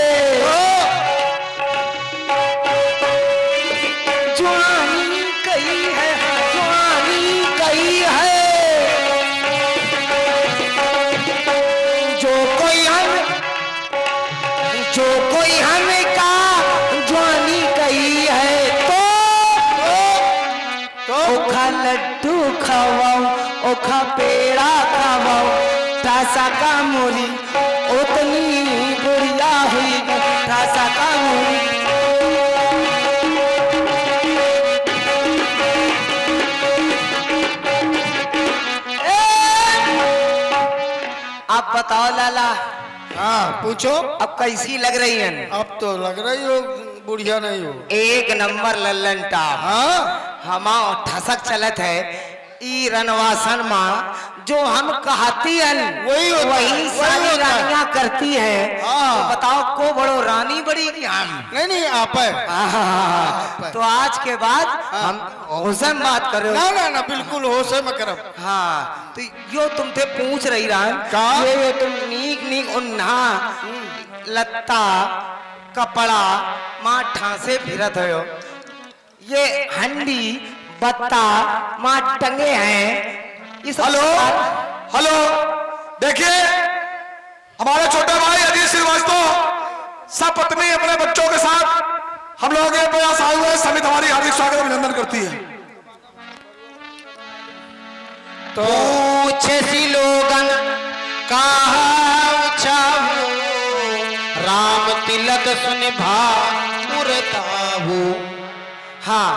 जवानी कही है, जवानी कही है, जो कोई हमें का जवानी कही है, तो ओखा लड्डू खवाओ, ओखा पेड़ा खवाओ, तासा का मूली उतनी बुढ़िया हुई, तासा का मूली। आप बताओ लाला, हाँ पूछो। अब कैसी लग रही है? अब तो लग रही हो बुढ़िया नहीं हो। एक नंबर लल्लन टाप। हाँ हमा ठसक चलत है ई रनवासन माँ, जो हम कहती है वही होता है, वही वही सारी होता है। रानियां करती है। हाँ। तो बताओ को बड़ो रानी बड़ी कि हम? नहीं आप है। हाँ। तो आज के बाद हम होशे में बात करो। ना बिल्कुल होश है मकरम। हाँ तो यो तुमसे पूछ रही रान का? ये तुम नीक उन्हा लत्ता कपड़ा माँ ठासे फिरत हो, ये हंडी बत्ता माँ टंगे हैं, इस हेलो हेलो, देखिए हमारे छोटे भाई अजीत श्रीवास्तव सपत्नी अपने बच्चों के साथ हम लोग ये प्रयास आए हुए समिति हमारी हार्दिक स्वागत अभिनंदन करती है। तो पूछे सी लोगन कहा चाहू, राम तिलक सुन भाताहू। हाँ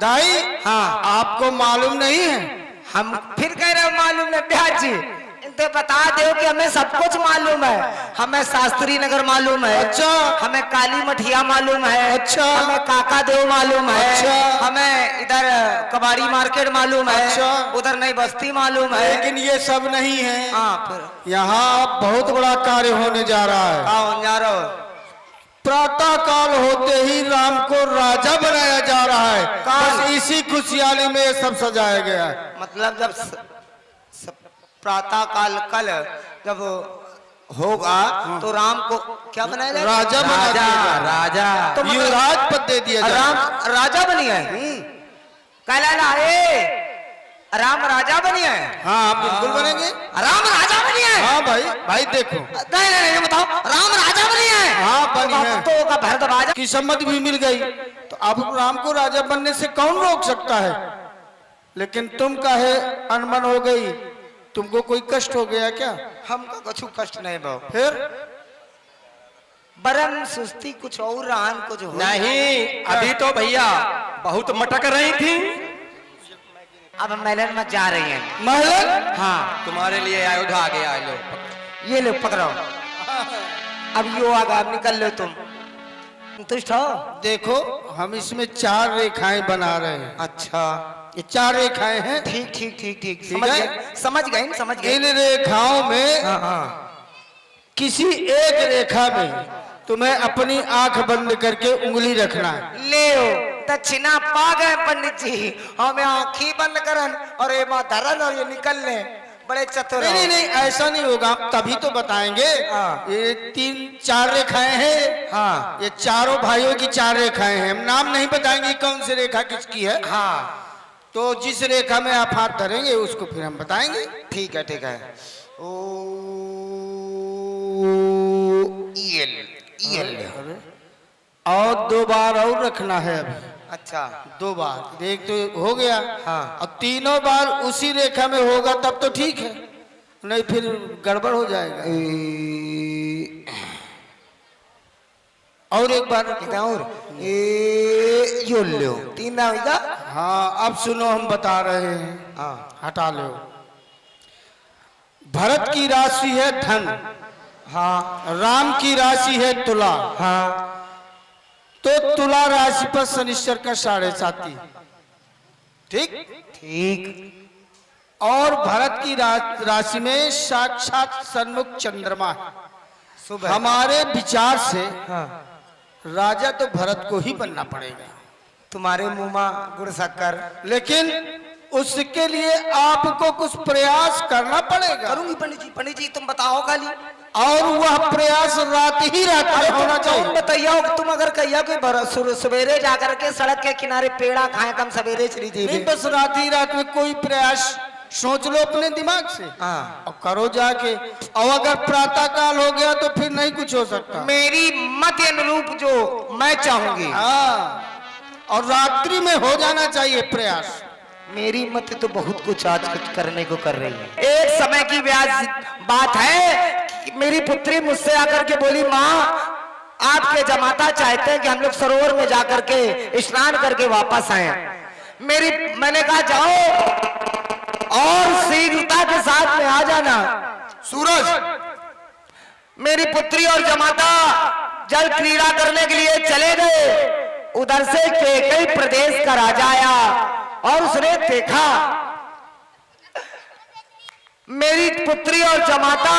दाई हाँ आपको मालूम नहीं है? हम फिर कह रहे हैं मालूम है ब्याज जी, इनसे बता दो कि हमें सब कुछ मालूम है। हमें शास्त्री नगर मालूम है, अच्छा। हमें काली मठिया मालूम है, अच्छा। हमें काका देव मालूम है, अच्छा। हमें इधर कबाड़ी मार्केट मालूम है, अच्छा। उधर नई बस्ती मालूम है। लेकिन ये सब नहीं है। हाँ फिर यहाँ बहुत बड़ा कार्य होने जा रहा है। आओ जा रहा हो। प्रातः काल होते ही राम को राजा बनाया जा रहा है। बस इसी खुशहाली में ये सब सजाया गया है। मतलब जब प्रातः काल कल जब होगा तो राम को क्या बनाया जाएगा? राजा बना दिया जाएगा। राजा तो मतलब युवराज पद दे दिया जाएगा। राम राजा बनी है। कहला राम राजा बनी है। हाँ बिल्कुल बनेंगे। राम राजा बनी है। हाँ भाई देखो। नहीं बताओ, राम राजा बनी है। हाँ बनी है। तो का भरद्वाज की सम्मति भी मिल गई तो अब राम को राजा बनने से कौन रोक सकता है? लेकिन तुम काहे अनमन हो गई? तुमको कोई कष्ट हो गया क्या? हमको कुछ कष्ट नहीं भाव, फिर बरम सुस्ती कुछ और रहन कुछ हो नहीं, अभी तो भैया बहुत मटक रही थी। अब महलन में जा रही हैं। महलन? हाँ तुम्हारे लिए अयोध्या आ गया लो। ये लो पकड़ो। अब यो आगा, अब निकल लो तुम संतुष्ट हो? देखो हम इसमें 4 रेखाएं बना रहे हैं। अच्छा ये 4 रेखाएं हैं। ठीक है? समझ गए। इन रेखाओं में हाँ हाँ किसी एक रेखा में तुम्हें अपनी आंख बंद करके उंगली रखना है। ले दक्षिणा पा गए पंडित जी, हमें आंखी बंद करन और ये माँ धरन और ये निकल ले। बड़े चतुर नहीं हो। नहीं नहीं, ऐसा नहीं होगा, हम तभी तो बताएंगे। हाँ। ये 3-4 रेखाएं हैं। हाँ। ये चारों भाइयों की 4 रेखाएं हैं। हम नाम नहीं बताएंगे कौन सी रेखा किसकी है। हाँ तो जिस रेखा में आप हाथ धरेंगे उसको फिर हम बताएंगे। ठीक है ठीक है। ओ यल और 2 बार और रखना है अभी। अच्छा 2 बार, एक तो हो गया। हाँ। और 3 बार उसी रेखा में होगा तब तो ठीक है, नहीं फिर गड़बड़ हो जाएगा। और एक बार कितना और यो लो 3 ना होगा। हाँ अब सुनो, हम बता रहे हैं। हाँ हटा लो। भरत की राशि है धन। हाँ राम की राशि है तुला। हाँ तो तुला राशि पर शनिश्चर का 7.5। ठीक। ठीक। और भरत की राशि में साक्षात सन्मुख चंद्रमा है। सुबह हमारे विचार से हाँ राजा तो भरत को ही बनना पड़ेगा, तुम्हारे मुंह में गुड़ शक्कर। लेकिन उसके लिए आपको कुछ प्रयास करना पड़ेगा। करूंगी पंडित जी तुम बताओ खाली। और वह प्रयास रात ही रात में होना तुम चाहिए। बताइए तुम अगर कहिया कोई सवेरे जाकर के सड़क के किनारे पेड़ा खाए कम सवेरे चली नहीं, थी। बस रात ही रात में कोई प्रयास सोच लो अपने दिमाग से। हाँ। और करो जाके। और अगर प्रातः काल हो गया तो फिर नहीं कुछ हो सकता। मेरी मत अनुरूप जो मैं चाहूंगी। हाँ। और रात्रि में हो जाना चाहिए प्रयास। मेरी मत तो बहुत कुछ आज कुछ करने को कर रही है। एक समय की बात है कि मेरी पुत्री मुझसे आकर के बोली, माँ आपके जमाता चाहते हैं कि हम लोग सरोवर में जाकर के स्नान करके वापस आए। मैंने कहा जाओ और शीघ्रता के साथ में आ जाना। सूरज, मेरी पुत्री और जमाता जल क्रीड़ा करने के लिए चले गए। उधर से कई प्रदेश का राजा आया और उसने देखा मेरी पुत्री और जमाता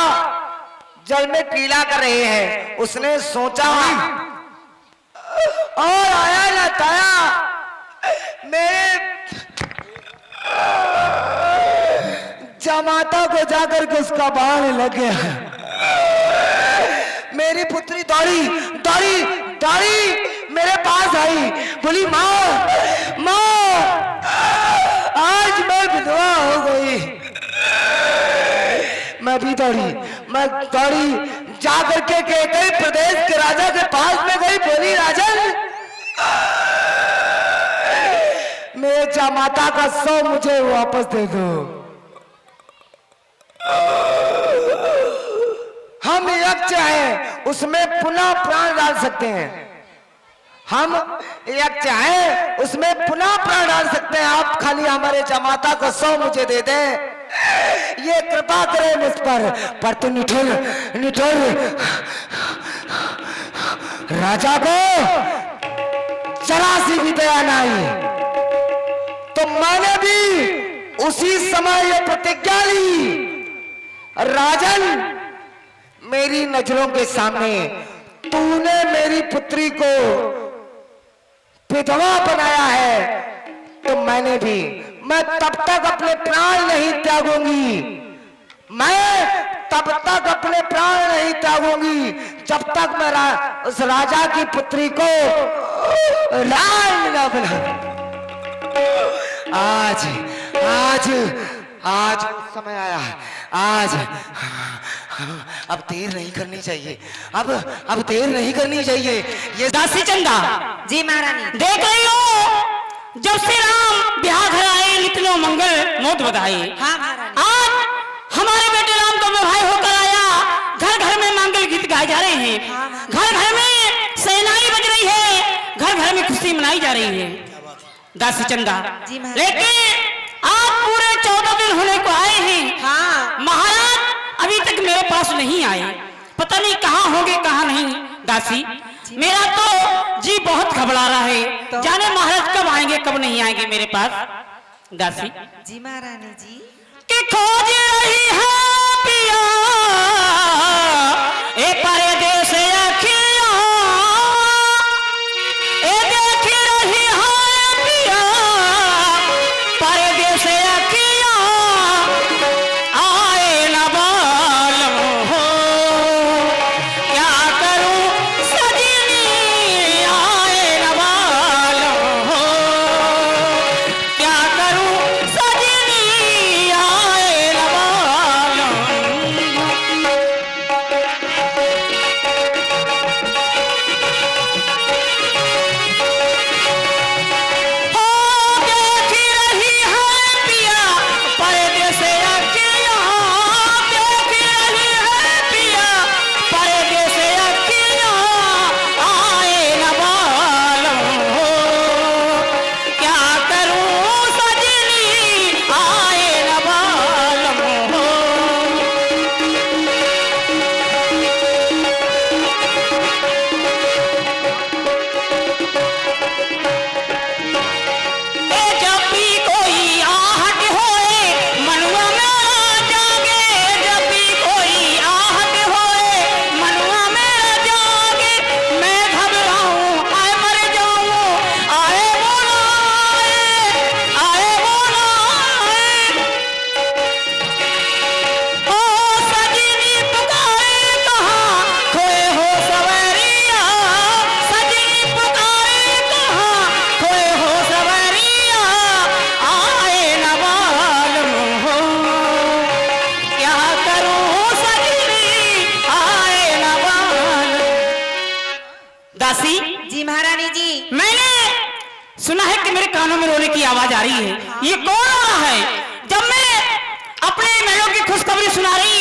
जल में क्रीड़ा कर रहे हैं। उसने सोचा और आया न ताया मेरे जमाता को जाकर के उसका बाण लग गया। मेरी पुत्री दौड़ी दौड़ी दौड़ी मेरे पास आई, बोली माँ माँ आज मैं विधवा हो गई। मैं भी दौड़ी जाकर के कई प्रदेश के राजा के पास में गई। बोली राजन मेरे जमाता का 100 मुझे वापस दे दो। हम यज्ञ है उसमें पुनः प्राण डाल सकते हैं। हम यज्ञ है उसमें पुनः प्राण डाल सकते हैं। आप खाली हमारे जमाता को 100 मुझे दे दें, ये कृपा करें मुझ पर तू निठुर राजा को जरा सी भी दया नहीं। तो मैंने भी उसी समय ये प्रतिज्ञा ली, राजन मेरी नजरों के सामने तूने मेरी पुत्री को विधवा बनाया है, तो मैं तब तक अपने प्राण नहीं त्यागूंगी। मैं तब तक अपने प्राण नहीं त्यागूंगी जब तक मैं उस राजा की पुत्री को लाल न बना। आज समय आया। आज अब देर नहीं करनी चाहिए। अब देर नहीं करनी चाहिए। ये दासी चंदा जी महारानी। देख रही हो, जब से राम ब्याह घर आए नितनो मंगल मोद बधाई। हाँ महारानी। आज हमारे बेटे राम का विवाह होकर आया, घर घर में मंगल गीत गाए जा रहे हैं, घर घर में सेनाई बज रही है, घर घर में खुशी मनाई जा रही है। दासी चंदा जी महाराज। लेकिन आप पूरे 14 दिन होने को आए हैं। हाँ महाराज अभी तक मेरे पास नहीं आए, पता नहीं कहाँ होंगे कहाँ नहीं। दासी मेरा तो जी बहुत घबरा रहा है, तो? जाने महाराज कब आएंगे कब नहीं आएंगे मेरे पास। दासी जी महारानी जी। कि खोज रही है पिया ए परदेस अखियां, ए देख रही है पिया परदेस अखियां। मैंने सुना है कि मेरे कानों में रोने की आवाज आ रही है। ये कौन आ रहा है? जब मैं अपने महलों की खुशखबरी सुना रही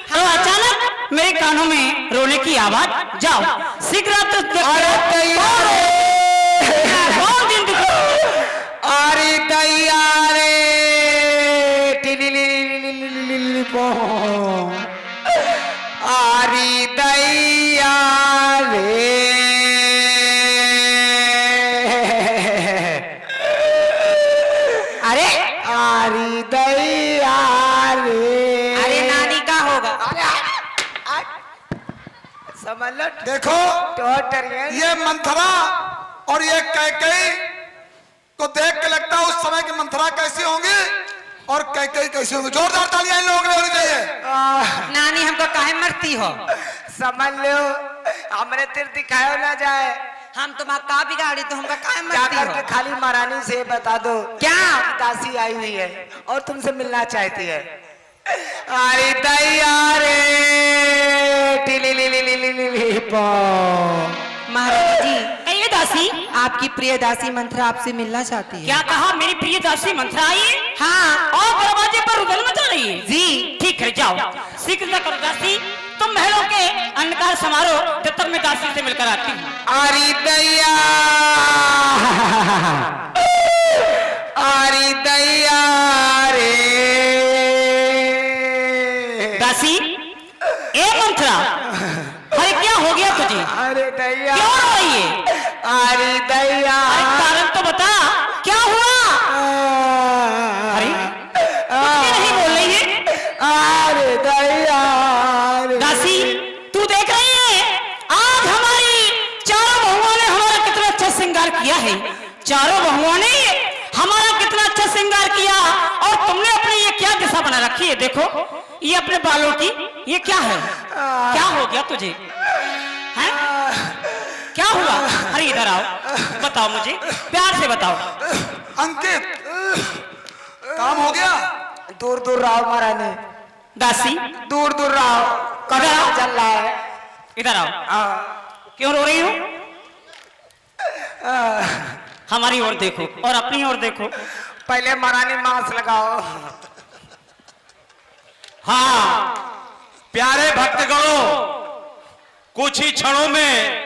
तो अचानक मेरे कानों में रोने की आवाज। जाओ शीघ्र कौन दिन दिखो। अरे दैया रे अरे दैया रे अरे अरे दैया रे अरे नानी का होगा? समझ लो देखो टोटर ये मंथरा और ये कैकेयी को देख के लगता है उस समय की मंथरा कैसी होंगी और कैकेयी कैसी होंगी। जोरदार तालियां इन लोगों के लिए होनी चाहिए। नानी हमको काहे मरती हो? समझ लो हमरे तीर दिखायो ना जाए। हम तुम्हारा का बिगाड़ी तो हमका काहे मरती जाकर के हो? खाली महारानी से बता दो क्या? दासी आई हुई है और तुमसे मिलना चाहती है। अरे दैया रे महारानी जी, ये दासी आपकी प्रिय दासी मंथरा आपसे मिलना चाहती है। क्या कहा? मेरी प्रिय दासी मंथरा आई है? हाँ और दरवाजे पर उगल मचा रही है। जी। ठीक है, जाओ शीघ्र करो दासी। तुम महलों के अंधकार समारोह जब तक मैं दासी से मिलकर आती हूँ। अरे दैया अरे दैया रे दासी ए मंथरा, अरे क्या हो गया तुझे? अरे दैया क्यों रो रही है? अरे दैया अरे कारण तो बता, क्या हुआ? अरे ये नहीं बोल रही है। अरे दैया दासी तू देख रही है आज हमारी चारों बहुओं ने हमारा कितना अच्छा श्रृंगार किया है। चारों बहुओं ने हमारा कितना अच्छा श्रृंगार किया और तुमने अपनी ये क्या दिशा बना रखी है? देखो ये अपने बालों की ये क्या है? क्या हो गया तुझे? हैं? क्या हुआ? अरे इधर आओ, बताओ मुझे, प्यार से बताओ। अंकित काम हो गया। दूर दूर रहो महारानी, दासी दूर दूर रहो। इधर आओ, चल रहा है। इधर आओ। क्यों रो रही हो? हमारी ओर देखो और अपनी ओर देखो। पहले महारानी मांस लगाओ। हाँ प्यारे भक्तगणों, कुछ ही क्षणों में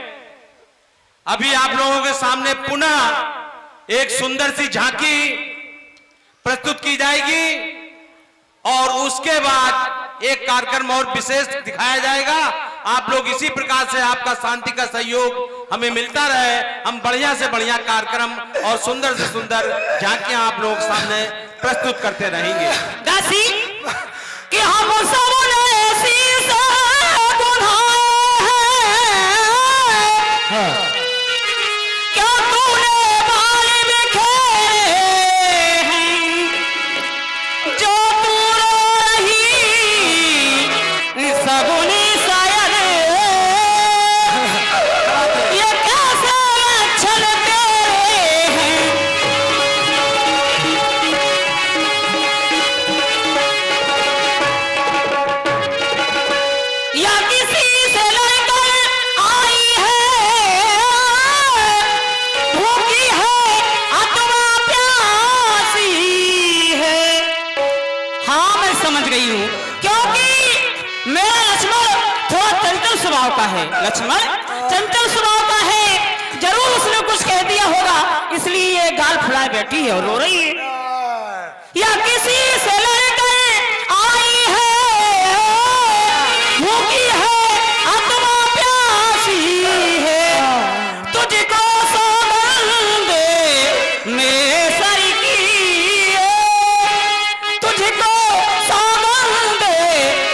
अभी आप लोगों के सामने पुनः एक सुंदर सी झांकी प्रस्तुत की जाएगी और उसके बाद एक कार्यक्रम और विशेष दिखाया जाएगा। आप लोग इसी प्रकार से आपका शांति का सहयोग हमें मिलता रहे, हम बढ़िया से बढ़िया कार्यक्रम और सुंदर से सुंदर झांकियां आप लोग सामने प्रस्तुत करते रहेंगे। दासी कि हम सब ने शीशे बुनाए हैं, क्या तूने बाल बिखेरे हैं, जो तू रो रही सगुनी शायद ये कैसे लक्षण तेरे हैं। या किसी से लड़कर आई है, भूखी है अथवा प्यासी है। हाँ मैं समझ गई हूँ, क्योंकि मेरा लक्ष्मण थोड़ा चंचल स्वभाव का है। लक्ष्मण चंचल स्वभाव का है, जरूर उसने कुछ कह दिया होगा, इसलिए ये गाल फुलाए बैठी है और रो रही है। या किसी से लड़कर आई है, भूखी है अथवा प्यासी है, तुझको सौगंध मेरे सर की है, तुझको सौगंध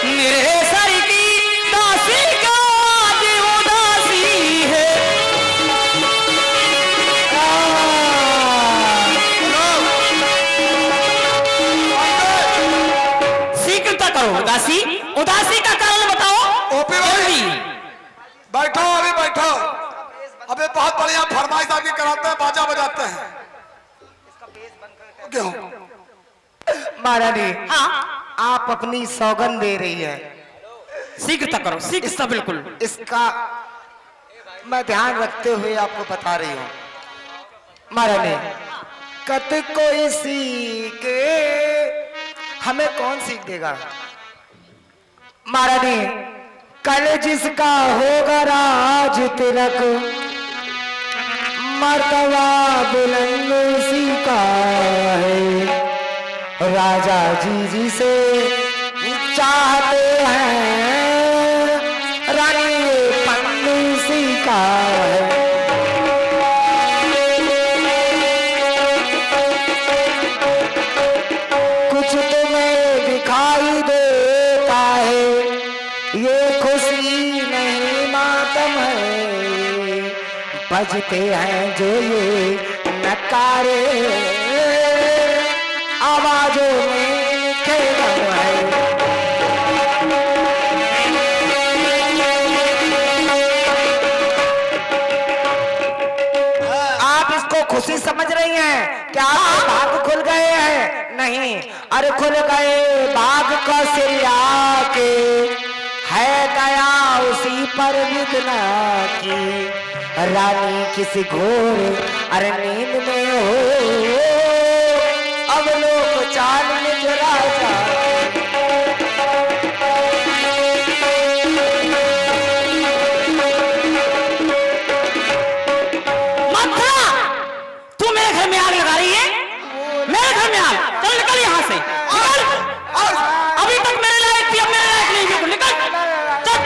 मेरे सर की, दासी का आज उदासी है। शीघ्रता करो दासी, उदासी का कारण बताओ। ओपी भाई जल्दी। बैठो, अभी बैठो। अबे बहुत बढ़िया फरमाइश आपकी कराते हैं, बाजा बजाते हैं। क्यों? महारानी हाँ आप अपनी सौगंध दे रही है, शीघ्रता करो, शीघ्रता बिल्कुल। इसका मैं ध्यान रखते हुए आपको बता रही हूँ। महारानी कत कोई सीख हमें कौन सीख देगा? महारानी कल जिसका होगा राज तिलक मर्तबा बुलंद उसी का है। राजा जी जिसे चाहते हैं रानी पंड उसी का है। कुछ तुम्हें दिखाई देता है ये खुशी नहीं मातम है। बजते हैं जो ये नकारे आवाजों में खेल है। आप इसको खुशी समझ रही हैं क्या? भाग खुल गए हैं? नहीं, अरे खुल गए बाग कौशल्या के है गया उसी पर विघ्ना की। रानी किसी घोर अरे नींद में हो अब लोग चाल में राजा। मथुरा, तू मेरे घर में आग लगा रही है? मेरे घर में आग? चल निकल यहाँ से, निकल। अभी तक मेरे लायक थी, अब मेरे लायक नहीं, बिल्कुल निकल, चल।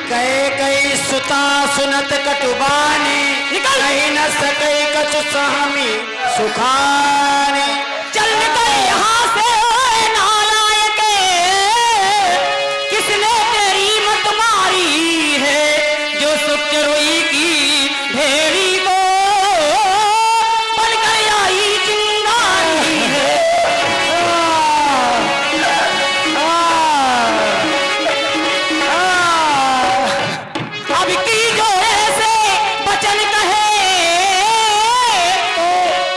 कई कई सुता सुनत कटुबानी निकल। नहीं न सके कछु सहमी सुखानी। चल निकल यहाँ से नालायक, किसने तेरी मत मारी है जो सुख रोई की ढेरी को बनकर आई चिंगारी है। अब की जो ऐसे बचन कहे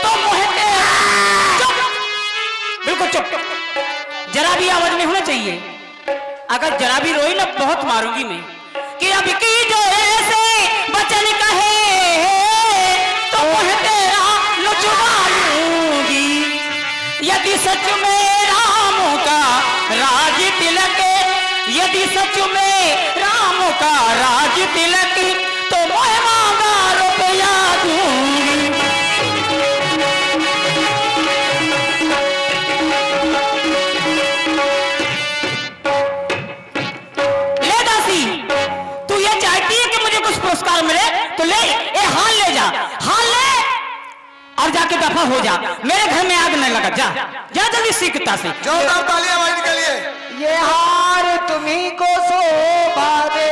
तो मोहते चुप, बिल्कुल चुप, जरा भी आवाज नहीं होना चाहिए। अगर जरा भी रोई ना बहुत मारूंगी मैं। कि अब की जो ऐसे बचन कहे तो मोह तेरा लुचवा लूंगी। यदि सच में राम का राज तिलक, यदि सच में राम का राज तिलक तो मोह मांगा रुपया दूंगी। ले दासी, तू ये चाहती है कि मुझे कुछ पुरस्कार मिले तो ले, ये हाल ले जा, हाल ले और जाके दफा हो जा। मेरे घर में आग नहीं लगा, जा जा जल्दी सीखता से। जोरदार तालियां बजाने के लिए। ये हार तुम्ही को शोभा दे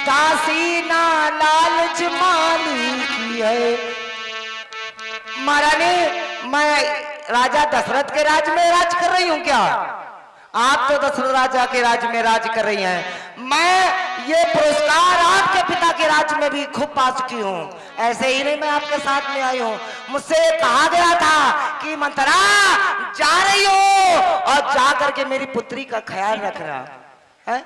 दासी ना लालच माली की है। महारानी मैं राजा दशरथ के राज में राज कर रही हूँ क्या? आप तो दशरथ राजा के राज में राज कर रही हैं। मैं ये पुरस्कार आपके पिता के राज में भी खूब पा चुकी हूँ। ऐसे ही नहीं मैं आपके साथ में आई हूँ। मुझसे कहा गया था कि मंथरा जा रही हो और जा करके मेरी पुत्री का ख्याल रखना है।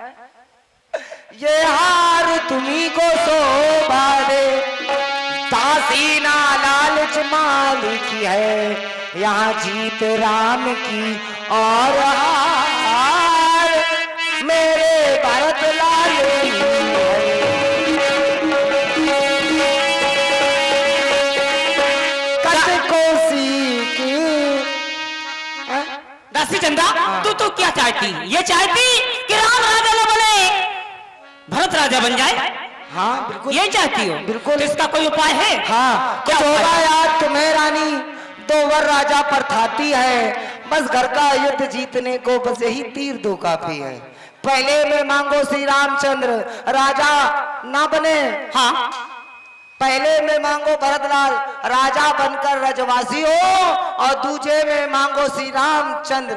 ये हार तुम्ही को शोभा दे दासी ना लालच माली की है। यहाँ जीत राम की और हार मेरे भरत लाल की है। कत को सीख दासी चंदा, तू क्या चाहती? ये चाहती कि राम राजा न बने, भरत राजा बन जाए? हाँ बिल्कुल ये चाहती हो? बिल्कुल। तो इसका कोई उपाय है? हाँ क्या कुछ उपाय? होगा यार तुम्हें रानी, दो वर राजा पर थाती है। बस घर का युद्ध जीतने को बस यही तीर दो काफी है। पहले में मांगो श्री रामचंद्र राजा ना बने। हाँ, पहले में मांगो भरतलाल राजा बनकर रजवासी हो और दूसरे में मांगो श्री रामचंद्र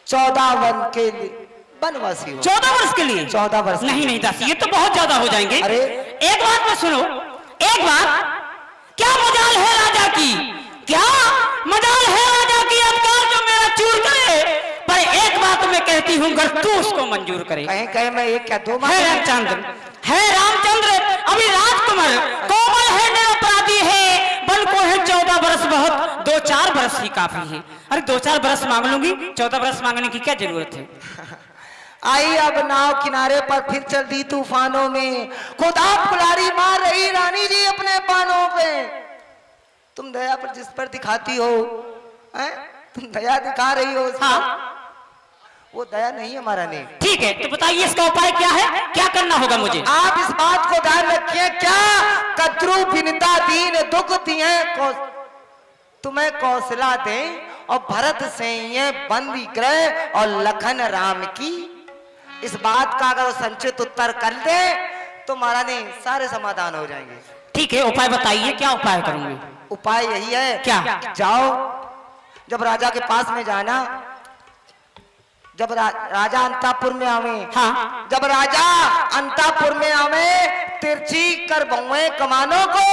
14 वन के वनवासी हो। 14 वर्ष के लिए? 14 वर्ष। नहीं नहीं दासी, ये तो बहुत ज्यादा हो जाएंगे। अरे एक बात में सुनो, एक बात, क्या मजाल है राजा की, क्या मजाल है राजा की अधिकार जो मेरा चूर करे? पर एक बात मैं कहती हूँ, अगर तू उसको मंजूर करे। कहीं कहीं मैं एक क्या दो है रामचंद्र, है रामचंद्र अभी राजकुमार कोमल है मेरा बरस ही काफी है। अरे 2-4 बरस मांग लूंगी, 14 बरस मांगने की क्या जरूरत है। आई अब नाव किनारे पर फिर चल दी तूफानों में, खुदा पुलारी मार रही रानी जी अपने पानों पे। तुम दया पर जिस पर दिखाती हो, हैं? तुम दया दिखा रही हो, हाँ वो दया नहीं है महारानी। ठीक है, तो बताइए इसका उपाय क्या है, क्या करना होगा मुझे। आप इस बात को ध्यान रखिए, क्या कद्रू बिनता दीन दुख दिए तुम्हें कौशला दे, और भरत से ये बंदी ग्रह और लखन राम की। इस बात का अगर संचित उत्तर कर दे तो महारानी सारे समाधान हो जाएंगे। ठीक है, उपाय बताइए, क्या उपाय करूंगी। उपाय यही है, क्या? जाओ, जब राजा के पास में जाना, जब राजा अंतापुर में आवे, हाँ। जब राजा अंतापुर में आवे, तिरछी कर बहुए कमानों को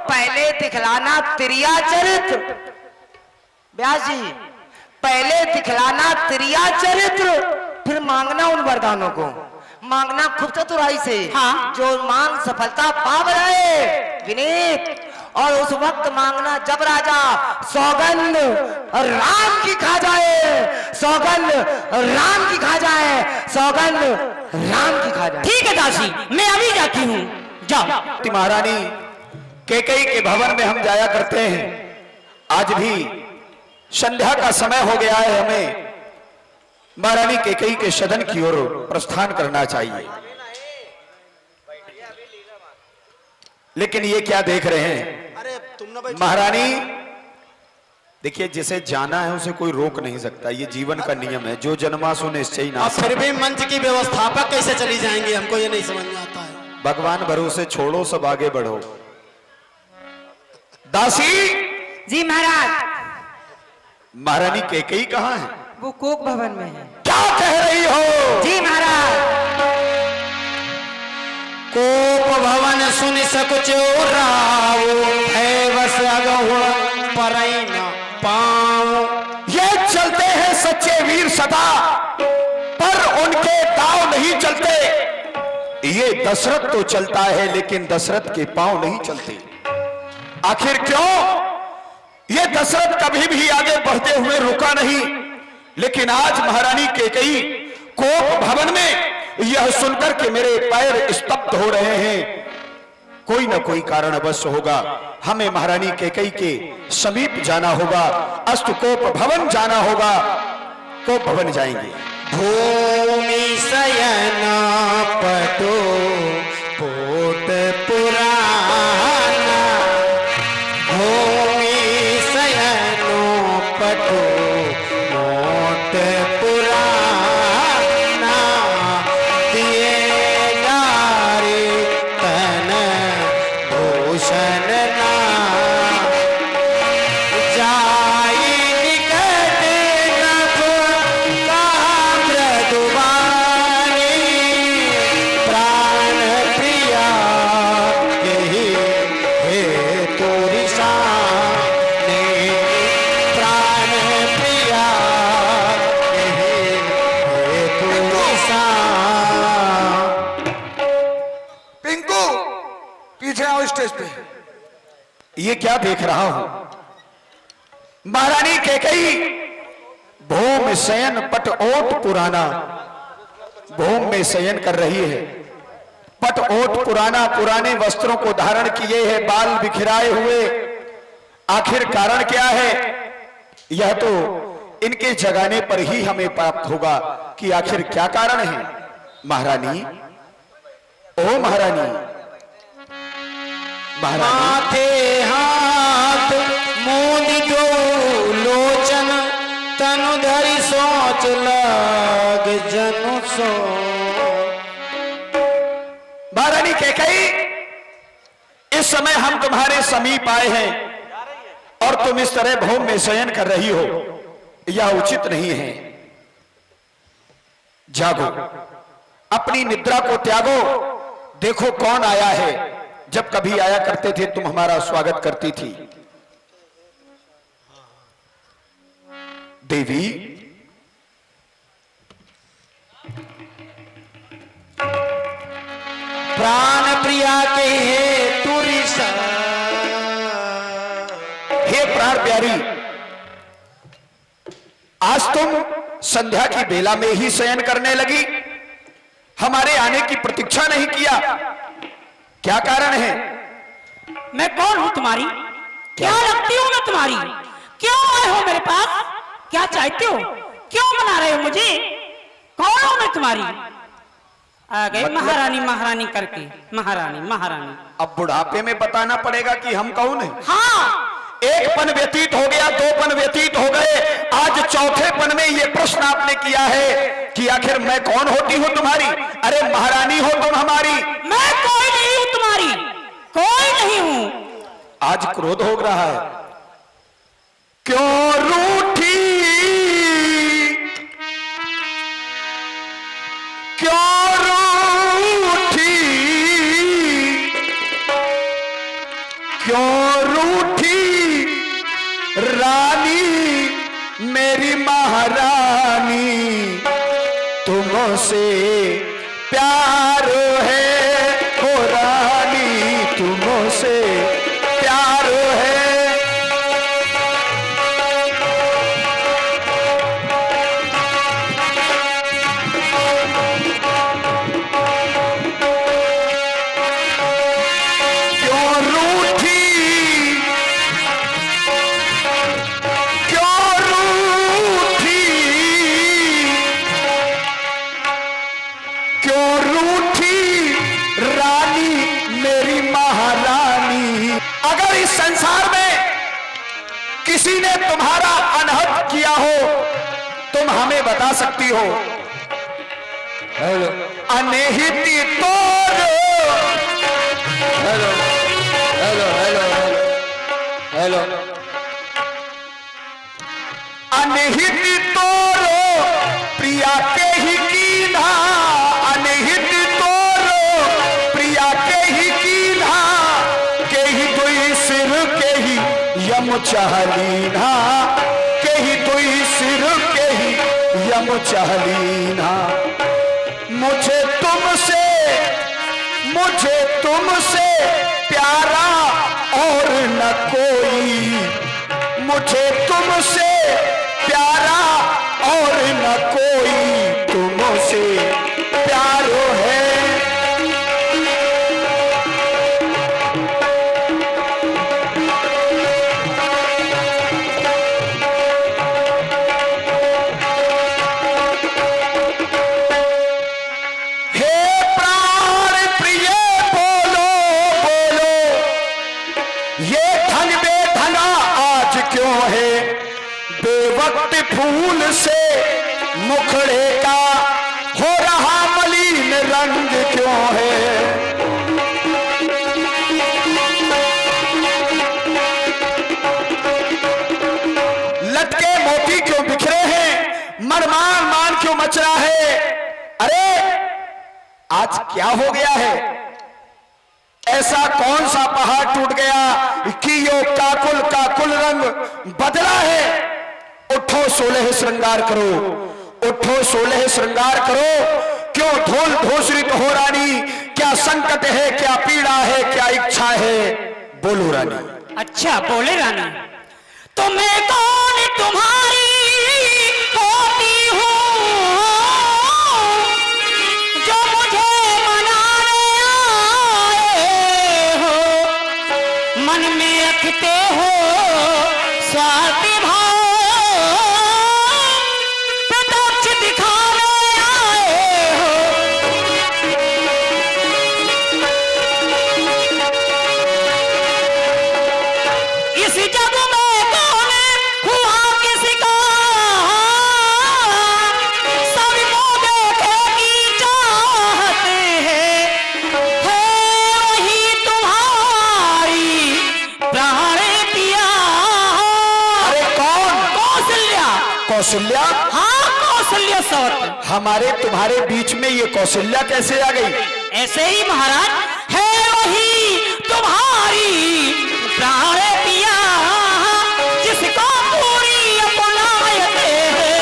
पहले दिखलाना त्रिया चरित्र। व्यास जी, पहले दिखलाना त्रिया चरित्र, फिर मांगना उन वरदानों को, मांगना खूब चतुराई से। हाँ। जो मांग सफलता पाव रहे विनीत, और उस वक्त मांगना जब राजा सौगंध राम की खा जाए, सौगंध राम की खा जाए, सौगंध राम की खा जाए। ठीक है दासी, मैं अभी जाती हूँ, जाओ। महारानी कैकेयी के भवन में हम जाया करते हैं। आज भी संध्या का समय हो गया है, हमें महारानी कैकेयी के सदन की ओर प्रस्थान करना चाहिए। लेकिन ये क्या देख रहे हैं महारानी। देखिए, जिसे जाना है उसे कोई रोक नहीं सकता, ये जीवन का नियम है, जो जन्मा सो निश्चय ना। फिर भी मंच की व्यवस्थापक कैसे चली जाएंगे, हमको ये नहीं समझ में आता है। भगवान भरोसे छोड़ो, सब आगे बढ़ो। दासी जी महाराज। महारानी कैकेयी कहाँ है? वो कोक भवन में है। क्या कह रही हो? जी महाराज। कोप भवन सुन सकुचो राव, है बस अगहुण परई न पाऊं। ये चलते हैं सच्चे वीर सदा, पर उनके दाव नहीं चलते। ये दशरथ तो चलता है, लेकिन दशरथ के पांव नहीं चलते। आखिर क्यों? ये दशरथ कभी भी आगे बढ़ते हुए रुका नहीं, लेकिन आज महारानी कैकेयी कोप भवन में यह सुनकर के मेरे पैर स्तब्ध हो रहे हैं। कोई ना कोई कारण अवश्य होगा, हमें महारानी कैकेयी के समीप जाना होगा, अस्तु कोप भवन जाना होगा। कोप भवन जाएंगे। भूमि शयना पटो पोट पुराना, भूमि शयनो पटो मोट पुराना, दिए नारी तन भूषण ना, जाई निकट नभ काम्र दुबारी, प्राण प्रिया यही हे तोरी साने, प्राण प्रिया यही हे तोरी सा। पिंकू पीछे आओ स्टेज पे। ये क्या देख रहा हूं? महारानी कैकेयी भूम शयन पट ओट पुराना, भूम में शयन कर रही है, पट ओट पुराना, पुराने वस्त्रों को धारण किए है, बाल बिखराए हुए। आखिर कारण क्या है? यह तो इनके जगाने पर ही हमें प्राप्त होगा कि आखिर क्या कारण है। महारानी, ओ महारानी, महारानी, माथे हाथ मूंद दो लोचन, तनु धरि सोच लाग जनु सो। महारानी कैकेयी, इस समय हम तुम्हारे समीप आए हैं और तुम इस तरह भूम में शयन कर रही हो, यह उचित नहीं है। जागो, अपनी निद्रा को त्यागो। देखो कौन आया है। जब कभी आया करते थे तुम हमारा स्वागत करती थी। देवी, प्राण प्रिया के हे तुरी सा। हे प्राण प्यारी, आज तुम संध्या की बेला में ही शयन करने लगी, हमारे आने की प्रतीक्षा नहीं किया, क्या कारण है? मैं कौन हूँ तुम्हारी? क्या लगती हूँ मैं तुम्हारी? क्यों आए हो मेरे पास? क्या चाहते हो? क्यों मना रहे हो मुझे? कौन हूँ मैं तुम्हारी? आ गई महारानी महारानी करके, महारानी महारानी। अब बुढ़ापे में बताना पड़ेगा कि हम कौन हैं। हाँ, एक पन व्यतीत हो गया, दो पन व्यतीत हो गए, आज चौथे पन में ये प्रश्न आपने किया है कि आखिर मैं कौन होती हूँ तुम्हारी? अरे महारानी हो तुम हमारी। मैं कोई नहीं हूँ तुम्हारी, कोई नहीं हूँ। आज क्रोध हो रहा है, क्यों रूठी, क्यों रूठी, क्यों रूठी रानी मेरी महारानी, तुमसे प्यार है हो रानी, तुमसे प्यार है। क्यों रूठी, क्यों रूठी, क्यों रूठी रानी मेरी महारानी। अगर इस संसार में किसी ने तुम्हारा अनहद किया हो, तुम हमें बता सकती हो। अनहिति तोर, हेलो हेलो हेलो हेलो, अनहित तोरो प्रिया के ही कीन्हा, अनहित तोरो प्रिया के ही कीन्हा, के ही दुई सिर के ही यम चहलीना, के ही दुई सिर के ही यम चहलीना। मुझे तुमसे प्यारा और न कोई, मुझे तुमसे प्यारा और न कोई, तुमसे प्यारो है। बेवक्त फूल से मुखड़े का हो रहा मलिन रंग क्यों है? लटके मोती क्यों बिखरे हैं? मनमान मान क्यों मच रहा है? अरे आज क्या हो गया है? ऐसा कौन सा पहाड़ टूट गया कि यो काकुल रंग बदला है? उठो 16 श्रृंगार करो, उठो 16 श्रृंगार करो। क्यों ढोल ढोसरित हो रानी? क्या संकट है, क्या पीड़ा है, क्या इच्छा है? बोलो रानी। अच्छा बोले रानी, तो मैं कौन तुम्हारी होती हूँ, जो मुझे मनाने आए हो, मन में रखते हो स्वार्थी भाव, प्रत्यक्ष दिखाने आए हो। इस जग में कौन हुआ किसी का, सब को देखे की चाहत है वही तुम्हारी प्राण पिया। अरे कौन? कौशल्या। कौशल्या? हाँ कौशल्या सौत। हमारे तुम्हारे बीच में ये कौशल्या कैसे आ गई? ऐसे ही महाराज है वही तुम्हारी प्राण पिया, जिसको पूरी अपनाते हैं।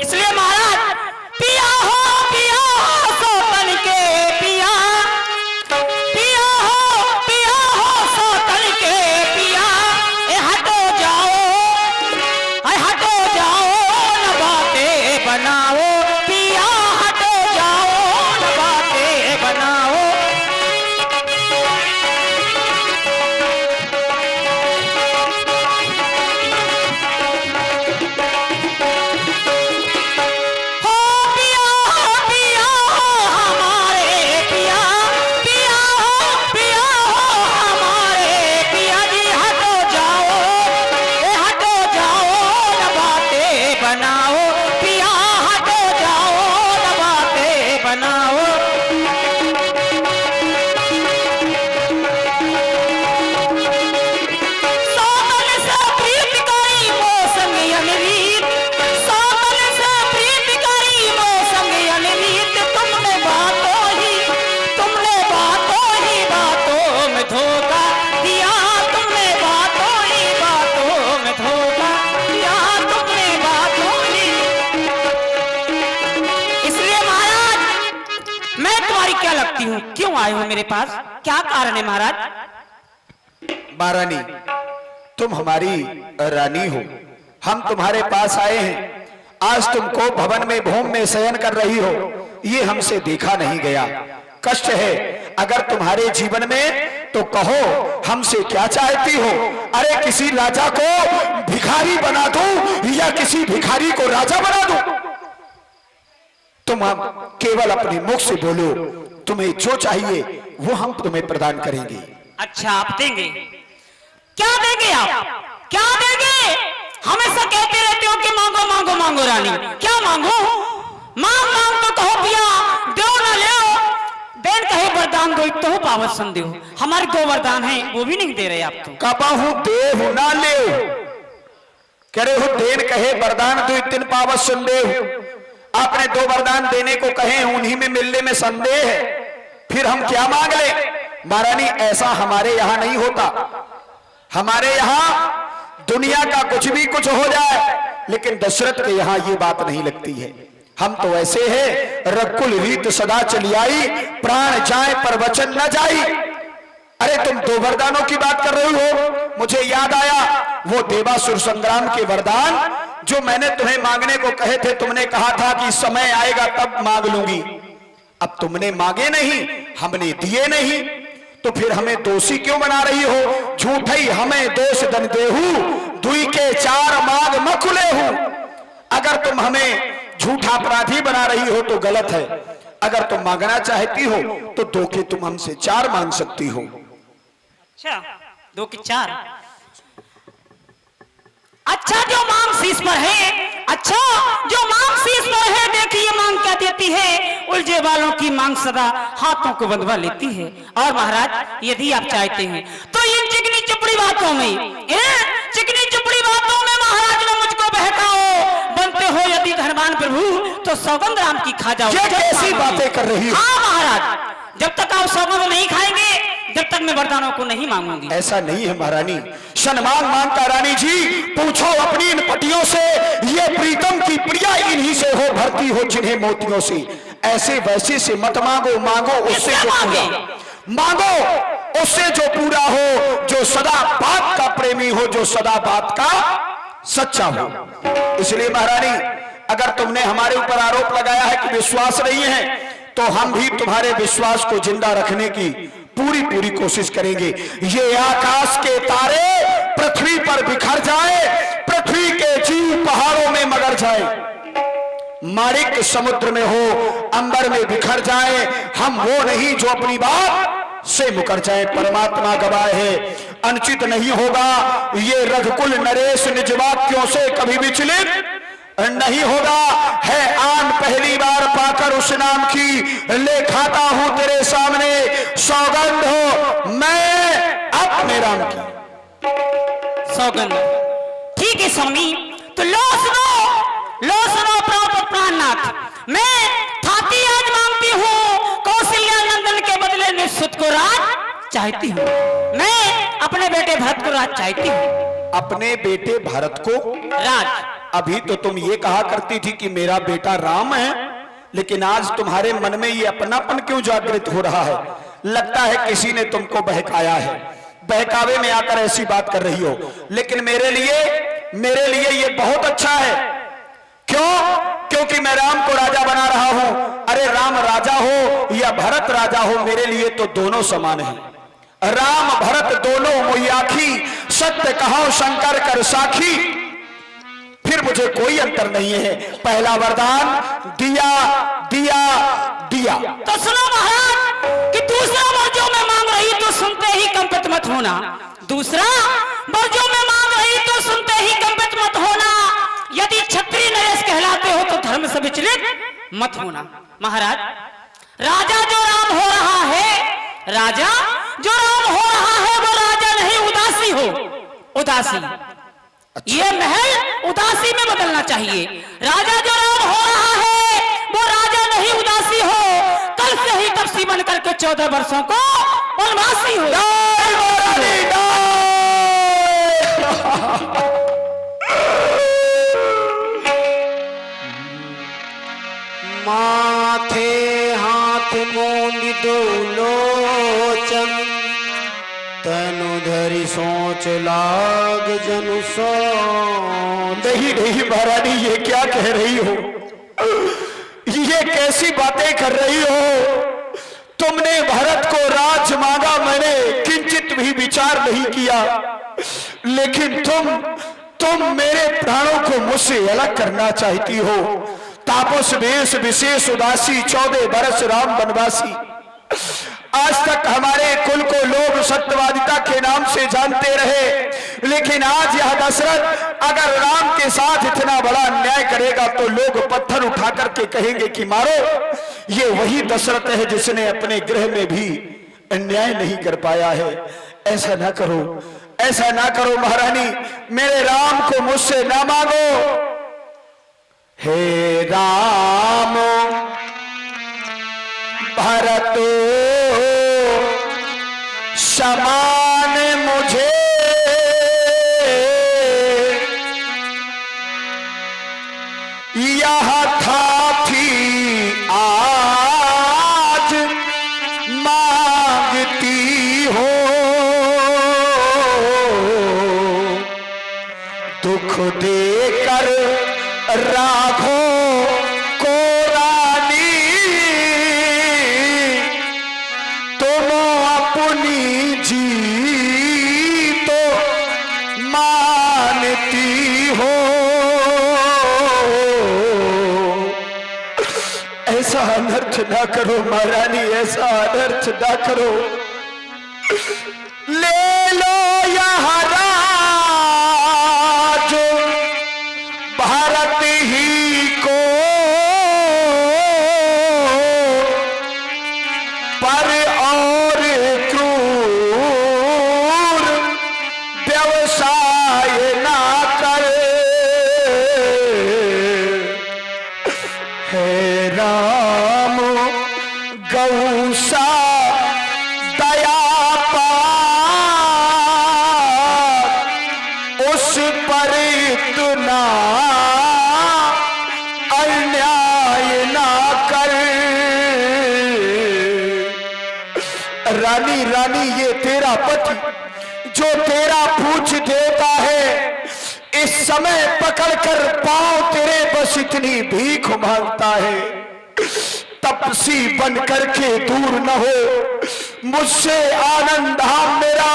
इसलिए महाराज पिया हो सौतन के पिया, पिया हो मैं तुम्हारी क्या लगती हूँ? क्यों आए हो मेरे पास? क्या कारण है महाराज? महारानी, तुम हमारी रानी हो, हम तुम्हारे पास आए हैं। आज तुमको भवन में भूम में शयन कर रही हो, ये हमसे देखा नहीं गया, कष्ट है अगर तुम्हारे जीवन में, तो कहो हमसे क्या चाहती हो? अरे किसी राजा को भिखारी बना दूं या किसी भिखारी को राजा बना दूं? तुम हम केवल अपने मुख से बोलो, तुम्हें जो चाहिए वो हम तुम्हें प्रदान करेंगे। अच्छा, आप देंगे? क्या देंगे आप? क्या देंगे? हमेशा कहते रहते हो कि मांगो मांगो मांगो रानी। क्या मांगो? मांग मांग तो कहो पिया, दो ना ले, देन कहे वरदान दो, तो हो पावत संदेह। हमारे 2 वरदान हैं, वो भी नहीं दे रहे आप तो। कबहू देव ना ले, कह रहे हो देन कहे वरदान दो, इतन पावत संदेह। आपने 2 वरदान देने को कहे, उन्हीं में मिलने में संदेह है, फिर हम क्या मांग ले? महारानी, ऐसा हमारे यहां नहीं होता। हमारे यहां दुनिया का कुछ भी कुछ हो जाए, लेकिन दशरथ के यहां ये बात नहीं लगती है। हम तो ऐसे हैं, रकुल रीत सदा चली आई, प्राण जाए पर वचन न जाई। अरे तुम 2 वरदानों की बात कर रही हो, मुझे याद आया वो देवासुर संग्राम के वरदान जो मैंने तुम्हें मांगने को कहे थे। तुमने कहा था कि समय आएगा तब मांग लूंगी। अब तुमने मांगे नहीं, हमने दिए नहीं, तो फिर हमें दोषी क्यों बना रही हो? झूठी हमें दोष दन देहू, दुई के 4 मांग मकुले हूं। अगर तुम हमें झूठा अपराधी बना रही हो तो गलत है। अगर तुम मांगना चाहती हो तो 2 के तुम हमसे 4 मांग सकती हो। अच्छा, 2 के 4। अच्छा, जो मांग शीश पर है, अच्छा जो मांग शीश पर है, देखिए मांग क्या देती है। उलझे वालों की मांग सदा हाथों को बंधवा लेती है। और महाराज, यदि आप चाहते हैं तो इन चिकनी चुपड़ी बातों में, चिकनी चुपड़ी बातों में महाराज ने मुझको बहकाओ। बनते हो यदि धनवान प्रभु, तो सौगंध राम की खा जाओ। ये कैसी बातें कर रही हो? हाँ महाराज, जब तक आप सौगंध नहीं खाएंगे, जब तक मैं वरदानों को नहीं मांगूंगी। ऐसा नहीं है महारानी, सन्मान मांगता रानी जी। पूछो अपनी इन पटियों से, ये प्रीतम की प्रिया इन्हीं से हो, भरती हो जिन्हें मोतियों से। ऐसे वैसे से मत मांगो, मांगो उससे जो पूरा, मांगो उससे जो पूरा हो, जो सदा बात का प्रेमी हो, जो सदा बात का सच्चा हो। इसलिए महारानी, अगर तुमने हमारे ऊपर आरोप लगाया है कि विश्वास नहीं है, तो हम भी तुम्हारे विश्वास को जिंदा रखने की पूरी कोशिश करेंगे। ये आकाश के तारे पृथ्वी पर बिखर जाए, पृथ्वी के जीव पहाड़ों में मगर जाए, माणिक समुद्र में हो, अंबर में बिखर जाए, हम वो नहीं जो अपनी बात से मुकर जाए। परमात्मा गवाह है, अनुचित नहीं होगा ये रघुकुल नरेश निज वाक्यों से कभी विचलित नहीं होगा। है आन पहली बार पाकर उस नाम की, ले खाता हूं तेरे सामने सौगंध हो मैं अपने राम की। सौगंध, ठीक है स्वामी, तो लो सुनो प्राणनाथ, मैं थाती आज मांगती हूँ, कौशल्या नंदन के बदले निश्चित को राज चाहती हूँ। मैं अपने बेटे भरत को राज चाहती हूँ। अपने बेटे भरत को राज? अभी तो तुम ये कहा करती थी कि मेरा बेटा राम है, लेकिन आज तुम्हारे मन में ये अपनापन क्यों जागृत हो रहा है? लगता है किसी ने तुमको बहकाया है, बहकावे में आकर ऐसी बात कर रही हो। लेकिन मेरे लिए ये बहुत अच्छा है। क्यों? क्योंकि मैं राम को राजा बना रहा हूं। अरे राम राजा हो या भरत राजा हो, मेरे लिए तो दोनों समान हैं। राम भरत दोनों मोई आखी, सत्य कहो शंकर कर साखी। फिर मुझे कोई अंतर नहीं है। पहला वरदान दिया दिया दिया। तो सुनो महाराज कि दूसरा वर जो मैं मांग रही तो सुनते ही कंपित मत होना। दूसरा वर जो मैं मांग रही तो सुनते ही कंपित मत होना। यदि क्षत्रिय नरेश कहलाते हो तो धर्म से विचलित मत होना। महाराज, राजा जो राम हो रहा है, राजा जो राम हो रहा है, वो राजा नहीं उदासी हो। उदासी, ये महल उदासी में बदलना चाहिए। राजा जो राम हो रहा है वो राजा नहीं उदासी हो। कल से ही तपसी बन करके 14 वर्षों को वनवासी हो। माथे हाथ मूंद दो लोचन तनु धरि सोच लाग जनु सो। नहीं नहीं महारानी, ये क्या कह रही हो? ये कैसी बातें कर रही हो? तुमने भरत को राज मांगा, मैंने किंचित भी विचार नहीं किया, लेकिन तुम मेरे प्राणों को मुझसे अलग करना चाहती हो। तापस वेश विशेष उदासी 14 बरस राम वनवासी। आज तक हमारे कुल को लोग सत्यवादिता के नाम से जानते रहे, लेकिन आज यह दशरथ अगर राम के साथ इतना बड़ा अन्याय करेगा तो लोग पत्थर उठा करके कहेंगे कि मारो। ये वही दशरथ है जिसने अपने गृह में भी अन्याय नहीं कर पाया है। ऐसा ना करो, ऐसा ना करो महारानी, मेरे राम को मुझसे ना मांगो। हे राम भरत समान मुझे यह था थी आज मांगती हो। दुख देकर राघो को रानी तुम अपनी जी तो मानती हो। ऐसा अनर्थ ना करो महारानी, ऐसा अनर्थ ना करो। ले लो यह राज भारत ही को, पर और क्रूर व्यवसाय ना करे। हे राम गौसा दया पार, उस पर इतना अन्याय ना कर। रानी रानी, ये तेरा पति जो तेरा पूछ देता है, इस समय पकड़कर पांव तेरे बस इतनी भीख मांगता है। तपसी बन करके दूर न हो मुझसे आनंद धाम मेरा,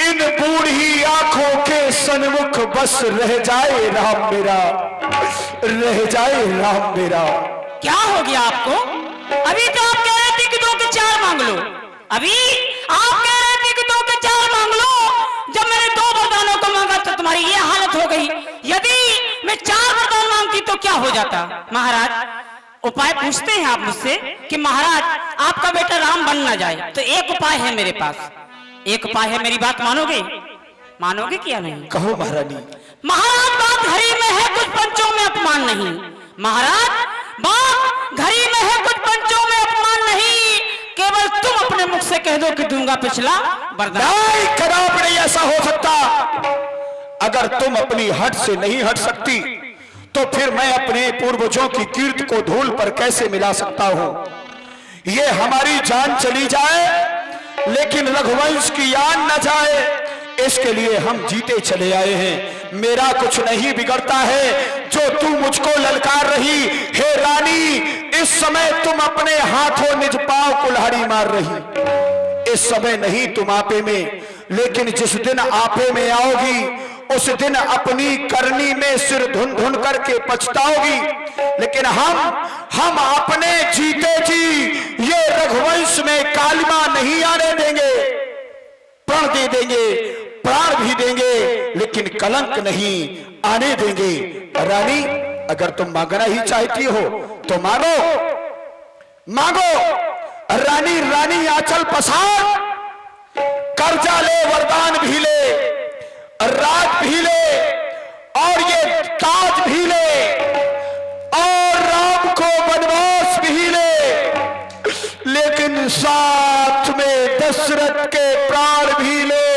इन बूढ़ी आंखों के सन्मुख बस रह जाए राम मेरा, रह जाए राम मेरा। क्या हो गया आपको? अभी तो आप कह रहे थे कि 2 के 4 मांग लो। अभी आप कह रहे थे कि 2 के 4 मांग लो। जब मैंने 2 वरदानों को मांगा तो तुम्हारी ये हालत हो गई। यदि मैं 4 वरदान मांगती तो क्या हो जाता? महाराज उपाय पूछते हैं आप मुझसे कि महाराज आपका बेटा राम बन ना जाए, तो एक उपाय है मेरे पास, एक उपाय है। मेरी बात मानोगे? मानोगे क्या नहीं? कहो महारानी। महाराज बात घड़ी में है, कुछ पंचों में अपमान नहीं। महाराज बात घड़ी में है, कुछ पंचों में अपमान नहीं। केवल तुम अपने मुख से कह दो कि दूंगा पिछला वरदान। नहीं, कदापि नहीं ऐसा हो सकता। अगर तुम अपनी हट से नहीं हट सकती तो फिर मैं अपने पूर्वजों की कीर्ति को धूल पर कैसे मिला सकता हूं? ये हमारी जान चली जाए लेकिन रघुवंश की यान न जाए, इसके लिए हम जीते चले आए हैं। मेरा कुछ नहीं बिगड़ता है जो तू मुझको ललकार रही। हे रानी, इस समय तुम अपने हाथों निज पांव कुल्हाड़ी मार रही। इस समय नहीं तुम आपे में, लेकिन जिस दिन आपे में आओगी उस दिन अपनी करनी में सिर धुन धुन करके पछताओगी। लेकिन हम अपने जीते जी ये रघुवंश में कालिमा नहीं आने देंगे। प्रण दे देंगे, प्राण भी देंगे, लेकिन कलंक नहीं आने देंगे। रानी, अगर तुम मांगना ही चाहती हो तो मांगो, मांगो। रानी रानी आंचल पसार, कर्जा ले, वरदान भी ले, राज भी ले और ये ताज भी ले और राम को वनवास भी ले, लेकिन साथ में दशरथ के प्राण भी ले।